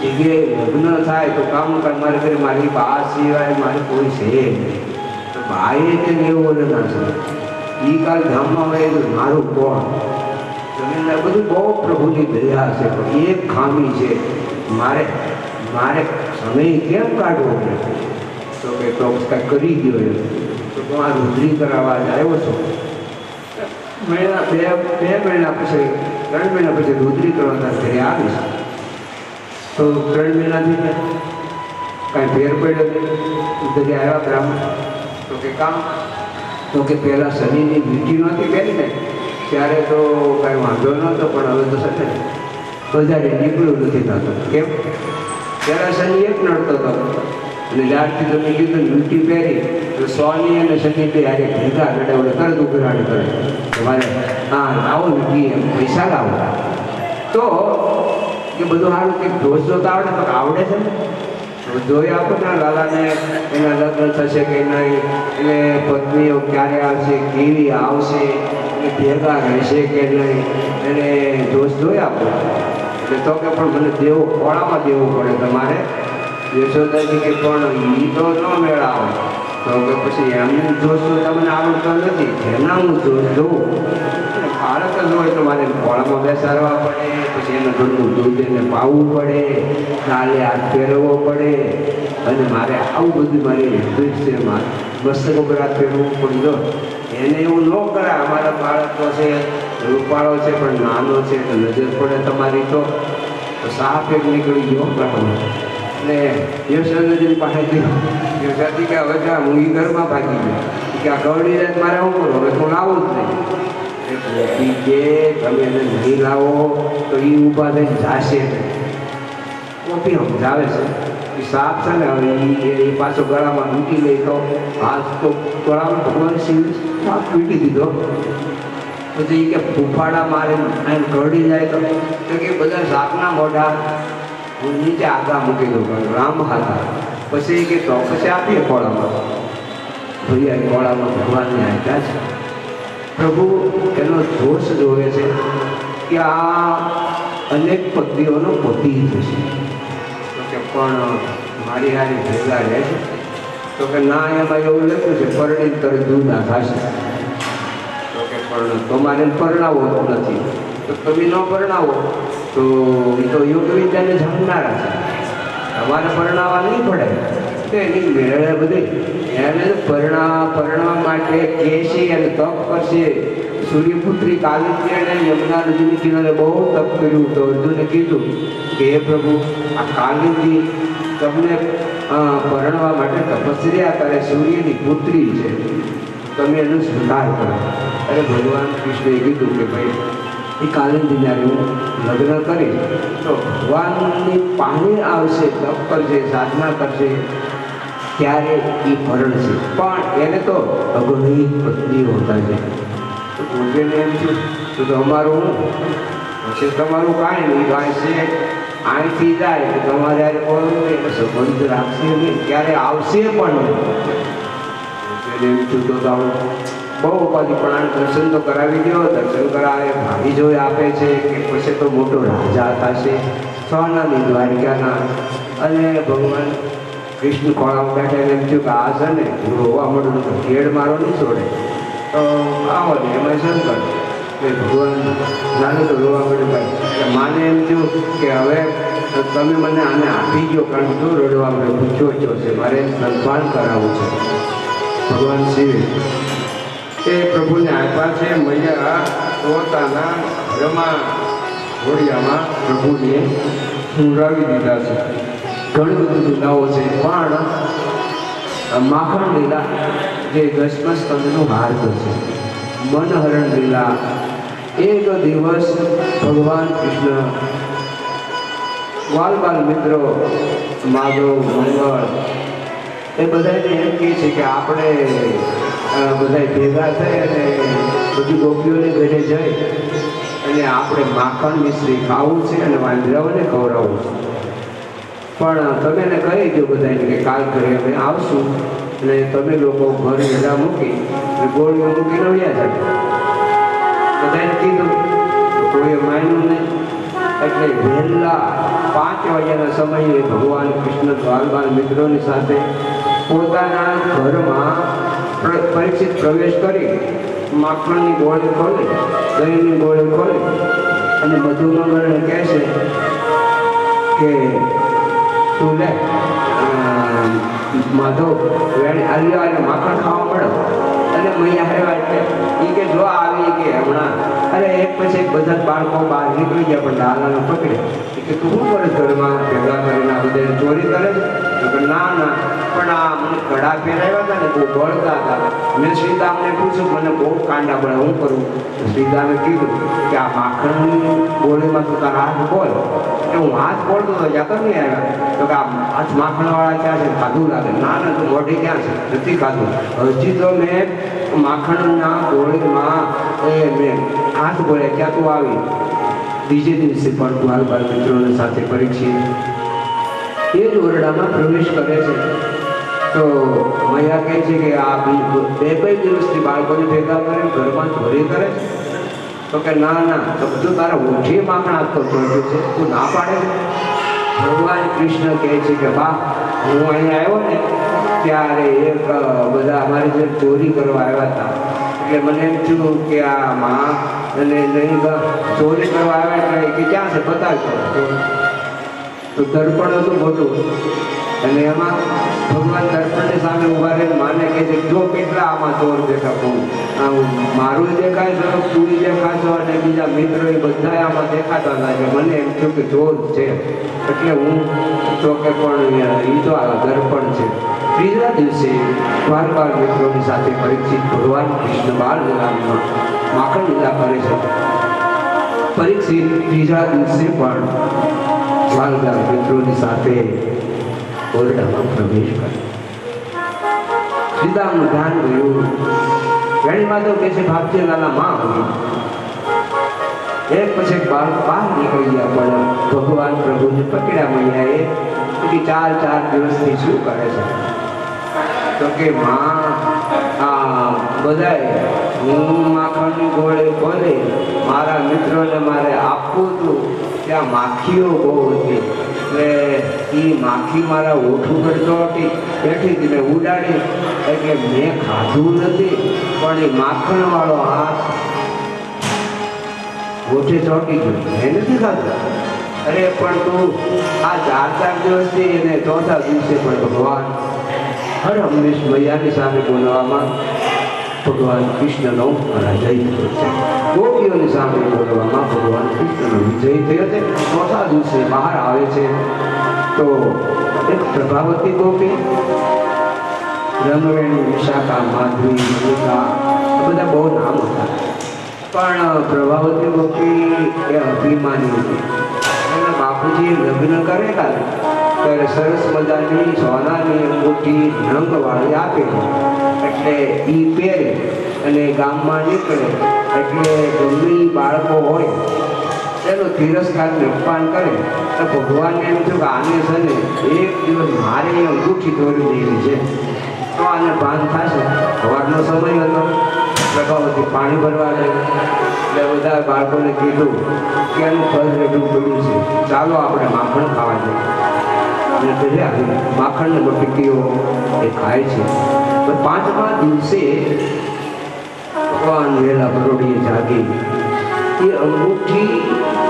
જગ્યાએ લગ્ન થાય તો કામ મારે કરી મારી બા સિવાય મારે કોઈ છે નહીં. તો બાએ તેને એવું ના છે એ કાલ ગામમાં હોય તો મારું કોણ જમીનના બધું બહુ પ્રભુની દયા છે પણ એક ખામી છે મારે મારે સમય કેમ કાઢવો પડે તો કે તો કાંઈ કરી ગયો એમ તો હું આ રુદ્રી કરાવવા જ આવ્યો છું. મહિના બે મહિના પછી 3 મહિના પછી રુદ્રી કરવા ઘરે આવીશ. તો 3 મહિના થઈ ગયા, કાંઈ ફેર પડ્યો નહીં. તો કે આવ્યા બ્રાહ્મણ, તો કે કામ, તો કે પહેલાં શનિની વીંટી નહોતી પહેરી ને ત્યારે તો કાંઈ વાંધો નહોતો, પણ હવે તો છે ને બજારે નીકળ્યું નથી થતું. કેમ? પહેલાં શનિ એક નડતો હતો અને જ્યારથી તમે કીધું વીંટી પહેરી તો સોની અને શનિ બે હારે ભેગા રડે ઓલે તરત ઉઘરાણી કરે તમારે હા આવો વીંટી એમ પૈસા લાવો. તો એ બધું સારું કંઈક ઢોસ જોતા આવડે તો આવડે છે ને, જોઈ આપો ને લાલાને એના લગ્ન થશે કે નહીં, એને પત્નીઓ ક્યારે આવશે, કેવી આવશે, એ ભેગા રહેશે કે નહીં, એને જોશ જોઈ આપો. એટલે તો કે પણ મને દેવો ખોળામાં દેવું પડે તમારે. યશોદાજી કે પણ એ તો ન મેળાવે. તો કે પછી એમને જોશ તો તમને આવડતો નથી, એના હું જોશ જોઉં. બાળક જ હોય તો મારે ખોળામાં બેસાડવા પડે, પછી એનું ઘરનું દૂધ એને પાવવું પડે, કાલે હાથ ફેરવવો પડે, અને મારે આવું બધું મારી રીત છે. મસ્તક ઉપર હાથ ફેરવવું પડી દો એને એવું ન કરાય. અમારા બાળકો છે રૂપાળો છે પણ નાનો છે તો નજર પડે તમારી તો સાફ એક નીકળી ગયો કરાવો. એટલે યશોદાજી પાસેથી યશોદાજી કે હવે જા હું એ ઘરમાં ભાગી ગયો કે આ ગવડી જાય મારે શું કરું, હવે તો લાવું જ નહીં. ગોપી કે તમે એને નહીં લાવો તો એ ઊભા થઈને જાશે. ગોપી સમજાવે છે એ સાપ છે ને હવે એ પાછો ગળામાં વીંટી લઈ તો હાથ તો ગળામાં ભગવાન શિવ સાપ વીંટી દીધો. પછી કે ફૂફાડા મારે એમ કરડી જાય તો કે બધા સાપના મોઢા હું નીચે આગા મૂકી દઉં રામ હતા. પછી કે તો પછી આપીએ ખોળામાં. ભૈયા ખોળામાં ભગવાનને આપ્યા છે. પ્રભુ એનો જોશ જોવે છે કે આ અનેક પત્નીઓનો પતિ થશે. તો કે પણ મારી હારી ભેગા રહે છે. તો કે ના એમાં એવું લખ્યું છે પરણી તરત જુદા થશે. તો કે પણ તમારે પરણાવો નથી તો તમે ન પરણાવો તો એ તો યોગ વિદ્યાને જમનારા છે, તમારે પરણાવવા નહીં પડે. તો એની મેળે બધી એને પરણવા માટે કેસી અને તપ કરશે. સૂર્યપુત્રી કાલિંદીને યમુના નદીની કિનારે બહુ તપ કર્યું. તો અર્જુને કીધું કે હે પ્રભુ આ કાલિંદી તમને પરણવા માટે તપસ્યા કરે, સૂર્યની પુત્રી છે, તમે એનો સ્વીકાર કરો. અરે ભગવાન કૃષ્ણએ કીધું કે ભાઈ એ કાલિંદી જ્યારે હું લગ્ન કરીશ તો ભગવાનની પાસે આવશે, તપ કરશે, સાધના કરશે, ત્યારે એ પરણશે. પણ એને તો અગણી પત્નીઓ હતા છે. તો ગોપીને એમ થયું તો અમારું પછી તમારું કાંઈ નહીં કાંઈ છે અહીંથી જાય તો તમારે યારે બોલવું એટલે સંબંધ રાખશે નહીં, ક્યારે આવશે પણ નહીં. એમ થયું તો બહુ ઉપાધિ પણ આ દર્શન તો કરાવી દો. દર્શન કરાવે ભાગી જોઈ આપે છે કે પછી તો મોટો રાજા થશે સોનાની દ્વારિકાના. અને ભગવાન કૃષ્ણ ખોળામાં બેઠા એમ થયું કે આ છે ને હું રોવા મળું તો ઘેડ મારો નહીં છોડે તો આવો ને એમાં શંકર કે ભગવાન જાણે તો રોવા મળે ભાઈ. એટલે માને એમ થયું કે હવે તમે મને આને આપી ગયો કારણ કે રડવા મને પૂછ્યો છે, મારે સ્તનપાન કરાવવું છે. ભગવાન શિવે એ પ્રભુને આપ્યા છે. મૈયા પોતાના રમા ઘોડિયામાં પ્રભુને સુરાવી દીધા છે. ઘણી બધી લીલાઓ છે પણ માખણ લીલા જે દસમા સ્કંદનો હાર છે, મનહરણ લીલા. એક દિવસ ભગવાન કૃષ્ણ બાલ મિત્રો માધવ મંગળ એ બધાને એમ કહે છે કે આપણે બધા ભેગા થઈ અને બધી ગોપીઓને ઘરે જઈ અને આપણે માખણ મિશ્રી ખાવું છે અને વાંદરાઓને ખવડાવવું છે. પણ તમે એને કહી દો બધાને કે કાલ ઘરે અમે આવશું અને તમે લોકો ઘર વેલા મૂકી અને ગોળીઓ મૂકીને વળ્યા જાય. બધાને કીધું તો કોઈએ માન્યું નહીં. એટલે વહેલા 5 વાગ્યાના સમયે ભગવાન કૃષ્ણ બાલ મિત્રોની સાથે પોતાના ઘરમાં પરીક્ષિત પ્રવેશ કરી માખણની ગોળી ખોલી, દહીંની ગોળી ખોલી અને મધુમંગળને કહે છે કે તું લે માધવ વેણી આવ્યો અને માખણ ખાવા મળ્યો અને મૈયા આવ્યા એટલે એ કે જો આવી કે હમણાં અરે એક પછી એક બધા બાળકો બહાર નીકળી ગયા પણ લાલાને પકડે કે તું શું કરે ઘરમાં ભેગા કરીને આ બધા ચોરી કરે છે? તો કે ના ના, પણ આ મને કડા પહેરાવ્યા હતા ને બહુ બળતા હતા. મેં શ્રીદામને પૂછ્યું મને બહુ કાંડા પડે, હું કરું? શ્રીદામે કીધું કે આ માખણની ગોળીમાં તું તારા હાથ બોલ. એટલે હું હાથ બોલતો તો જતો નહીં આવ્યા. તો કે આ હાથ માખણવાળા ક્યાં છે? ખાધું લાગે. ના ના, તું મોઢી ક્યાં છે? નથી ખાધું. હજી તો મેં માખણના ગોળીમાં મેં હાથ બોલે ક્યાં તું આવી. બીજે દિવસે પણ બાળ મિત્રોને સાથે પરીક્ષિત એ જ ઓરડામાં પ્રવેશ કરે છે. તો મૈયા કહે છે કે આ બે દિવસથી બાળકોને ભેગા કરે ઘરમાં ચોરી કરે છે. તો કે ના ના, તો બધું તારા ઓઠી માખણ આપતો ચોર્યું છે, તું ના પાડે છે? ભગવાન કૃષ્ણ કહે છે કે બા, હું અહીંયા આવ્યો ને ત્યારે એક બધા અમારી જે ચોરી કરવા આવ્યા હતા. એટલે મને એમ થયું કે આ માં અને નહીં ચોરી કરવા આવ્યા એટલે કે ક્યાં છે બતાવજો. તો દર્પણ હતું મોટું અને એમાં ભગવાન દર્પણની સામે ઉભા રહીને માને કહે છે જો કેટલા આમાં ચોર દેખાતું, મારું દેખાય છે, તું દેખાશો અને બીજા મિત્રો એ બધા આમાં દેખાતા લાગે. મને એમ થયું કે ચોર છે એટલે હું તો કે પણ એ તો આ દર્પણ છે. ત્રીજા દિવસે બાળ મિત્રોની સાથે પરીક્ષિત ભગવાન કૃષ્ણ બાળ લીલામાં માખણ લીલા કરે છે. પરીક્ષિત ત્રીજા દિવસે પણ બાળ મિત્રોની સાથે ઓરડામાં પ્રવેશ કરે. શ્રીદામનું ધ્યાન ગયું. ઘણી વાતો કે છે ભાગજે લાલા માં હોય. એક પછી એક બાળક બહાર નીકળી ગયા પણ ભગવાન પ્રભુને પકડ્યા મૈયાએ કે 4 દિવસથી શું કરે છે? તો કે માં આ બધાએ હું માખણની ગોળી ખોલી મારા મિત્રોને મારે આપવું હતું, ત્યાં માખીઓ બહુ હતી એટલે એ માખી મારા ઓઠ ઉપર ચોટી બેઠી હતી મેં ઉડાડી. એટલે મેં ખાધું નથી પણ એ માખણવાળો હાથ ઓઠે ચોટી ગયો, મેં નથી ખાધું. અરે પણ તું આ 4 દિવસથી એને ચોથા દિવસે પણ ભગવાન હર હંમેશ મૈયાની સામે બોલવામાં ભગવાન કૃષ્ણનો પરાજય થયો છે. ગોપીઓની સામે બોલવામાં ભગવાન કૃષ્ણનો વિજય થયો છે. ચોથા દિવસે બહાર આવે છે તો એક પ્રભાવતી ગોપી, રમવેણી, વિશાખા, માધવી, મલ્લિકા બધા બહુ નામ હતા. પણ પ્રભાવતી ગોપી એ અભિમાની હતી. એના બાપુજીએ લગ્ન કરેલા ત્યારે સરસ મજાની સોનાની અંગૂઠી રંગવાળી આપેલી. એટલે એ પહેરે અને ગામમાં નીકળે એટલે ગમે બાળકો હોય એનો તિરસ્કારને અપમાન કરે તો ભગવાનને એમ થયું કે આને છે ને એક દિવસ મારે અંગૂઠી દોરી દેવી છે તો આને ભાન થશે. સવારનો સમય હતો, પ્રભાવતી પાણી ભરવા ગઈ એટલે બધા બાળકોને કીધું કે એનું ફળ રેડું પડ્યું છે, ચાલો આપણે માખણ ખાવા જઈએ. અને બધા માખણની બટકીઓ એ ખાય છે. તો 5મા દિવસે ભગવાન વહેલા બરોડીએ જાગી એ અંગૂઠી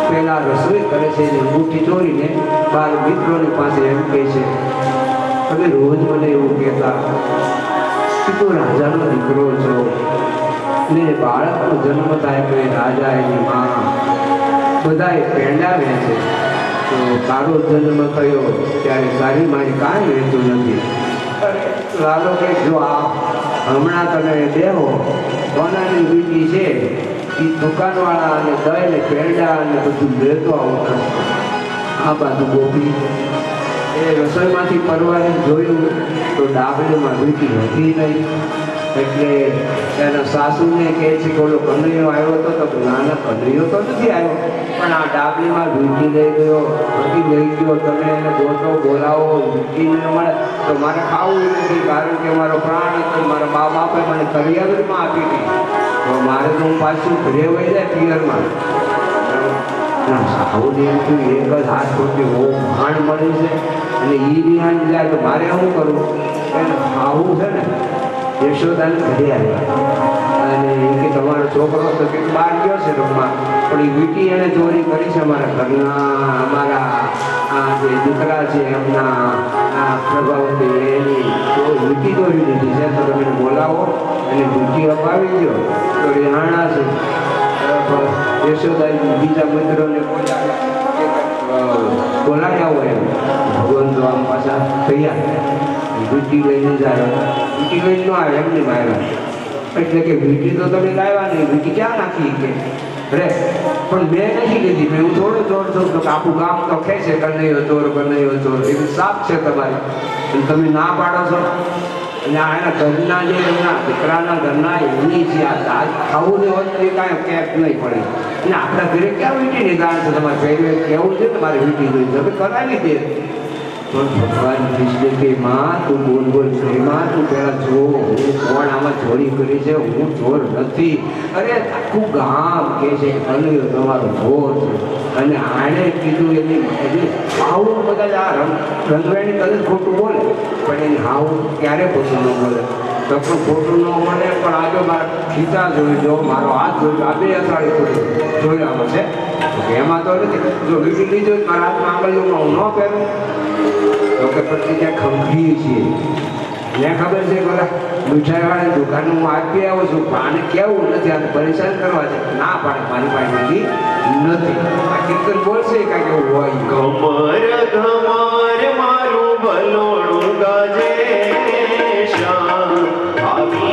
પહેલા રસોઈ કરે છે અને અંગૂઠી ચોરીને બાર મિત્રોની પાસે એમ કહે છે તમે રોજ મને એવું કહેતા કે તું રાજાનો દીકરો છો ને બાળકનો જન્મ થાય તો એ રાજા એની માં બધાએ પેંડાવે છે, તો તારો જન્મ થયો ત્યારે તારી મારી કાંઈ રહેતું નથી. લાલો કે જો આ હમણાં તમે દેહો સોનાની વીંટી છે એ દુકાનવાળા અને દહીં ને પેંડા અને બધું લેતો આવતા. આ બાજુ ગોપી એ રસોઈમાંથી પરવાને જોયું તો ડાબલીમાં વીંટી હતી નહીં. એટલે એના સાસુને કહે છે કે ઓલો કનૈયો આવ્યો હતો તો નાના કનૈયો તો નથી આવ્યો પણ આ ડાબલીમાં વીંટી લઈ ગયો, હજી લઈ ગયો, તમે એને ગોતો બોલાવો, વીંટી ન મળે તો મારે ખાવું નથી કારણ કે મારો પ્રાણ હતો, મારા મા બાપે મને કરિયાવરમાં આપી હતી તો મારે તો હું પાછું ઘરે વહી જાય પિયરમાં. સાહુને એમ થયું એક જ હાથ ખોટી બહુ ભાણ મળી છે અને એ બિહાન જાય તો મારે શું કરવું? એને ખાવું છે ને યશોદાને ઘરે આવ્યા અને એ કે તમારો છોકરો તો કે બહાર ગયો છે રમવા પણ એ વીંટી એને ચોરી કરી છે અમારા ઘરના, અમારા આ જે દીકરા છે એમના આ પ્રભાવતી એની વીંટી દોરી દીધી છે તો તમે બોલાવો અને વીંટી અપાવી દો તો રિહાણા છે. યશોદાજી બીજા મિત્રોને બોલાવ્યા હોય ભગવાન તો આમ પાછા તૈયાર વીટી લઈને જાય વીટી લઈને ન આવે એમની આવ્યા એટલે કે વીટી તો તમે લાવ્યા નહીં વીટી ક્યાં નાખી કે રે પણ મેં નથી લીધી મેં હું થોડું દોડતો તો આખું ગામ તો ખેંચે કનૈયો ચોર એવી સાપ છે તમારી અને તમે ના પાડો છો અને આ એના ઘરના જે એમના દીકરાના ઘરના એમની છે આ દાળ ખાવું ને હોત તો કાંઈ કેક નહીં પડે અને આપણા ઘરે ક્યાં વીટીની દાળ છે તમારે પહેલે કેવું છે ને મારે વીટી જોઈ તમે કરાવી દે પણ ભગવાન કૃષ્ણ કે માં તું બોલ માં તું પહેલા જો હું કોણ આમાં ચોરી કરી છે હું ચોર નથી અરે આખું ગામ કે છે કનૈયો તમારો ચોર છે અને આણે કીધું એની આવું બધા આ રંગવેણી કદાચ ખોટું બોલે પણ એની હાવું ક્યારે ખોટું ન બોલે તો પણ ખોટું ન બોલે પણ આજે મારા ખીચા જોઈજો મારો હાથ જોઈજો આ બે અથાળી જોયા છે એમાં તો નથી જો વીટી લીધો મારા હાથમાં આંગળીઓમાં હું ન પહેરું તો કે પછી ત્યાં ખંભી છીએ મને ખબર છે બોલા મીઠાઈવાળી દુકાન હું આપી આવું છું પાણી કેવું નથી આ પરેશાન કરવા છે ના પાડે મારી પાસે નથી આ કીર્તન બોલશે કાંઈક એવું હોય ઘમર ઘમર મારું ભલોડું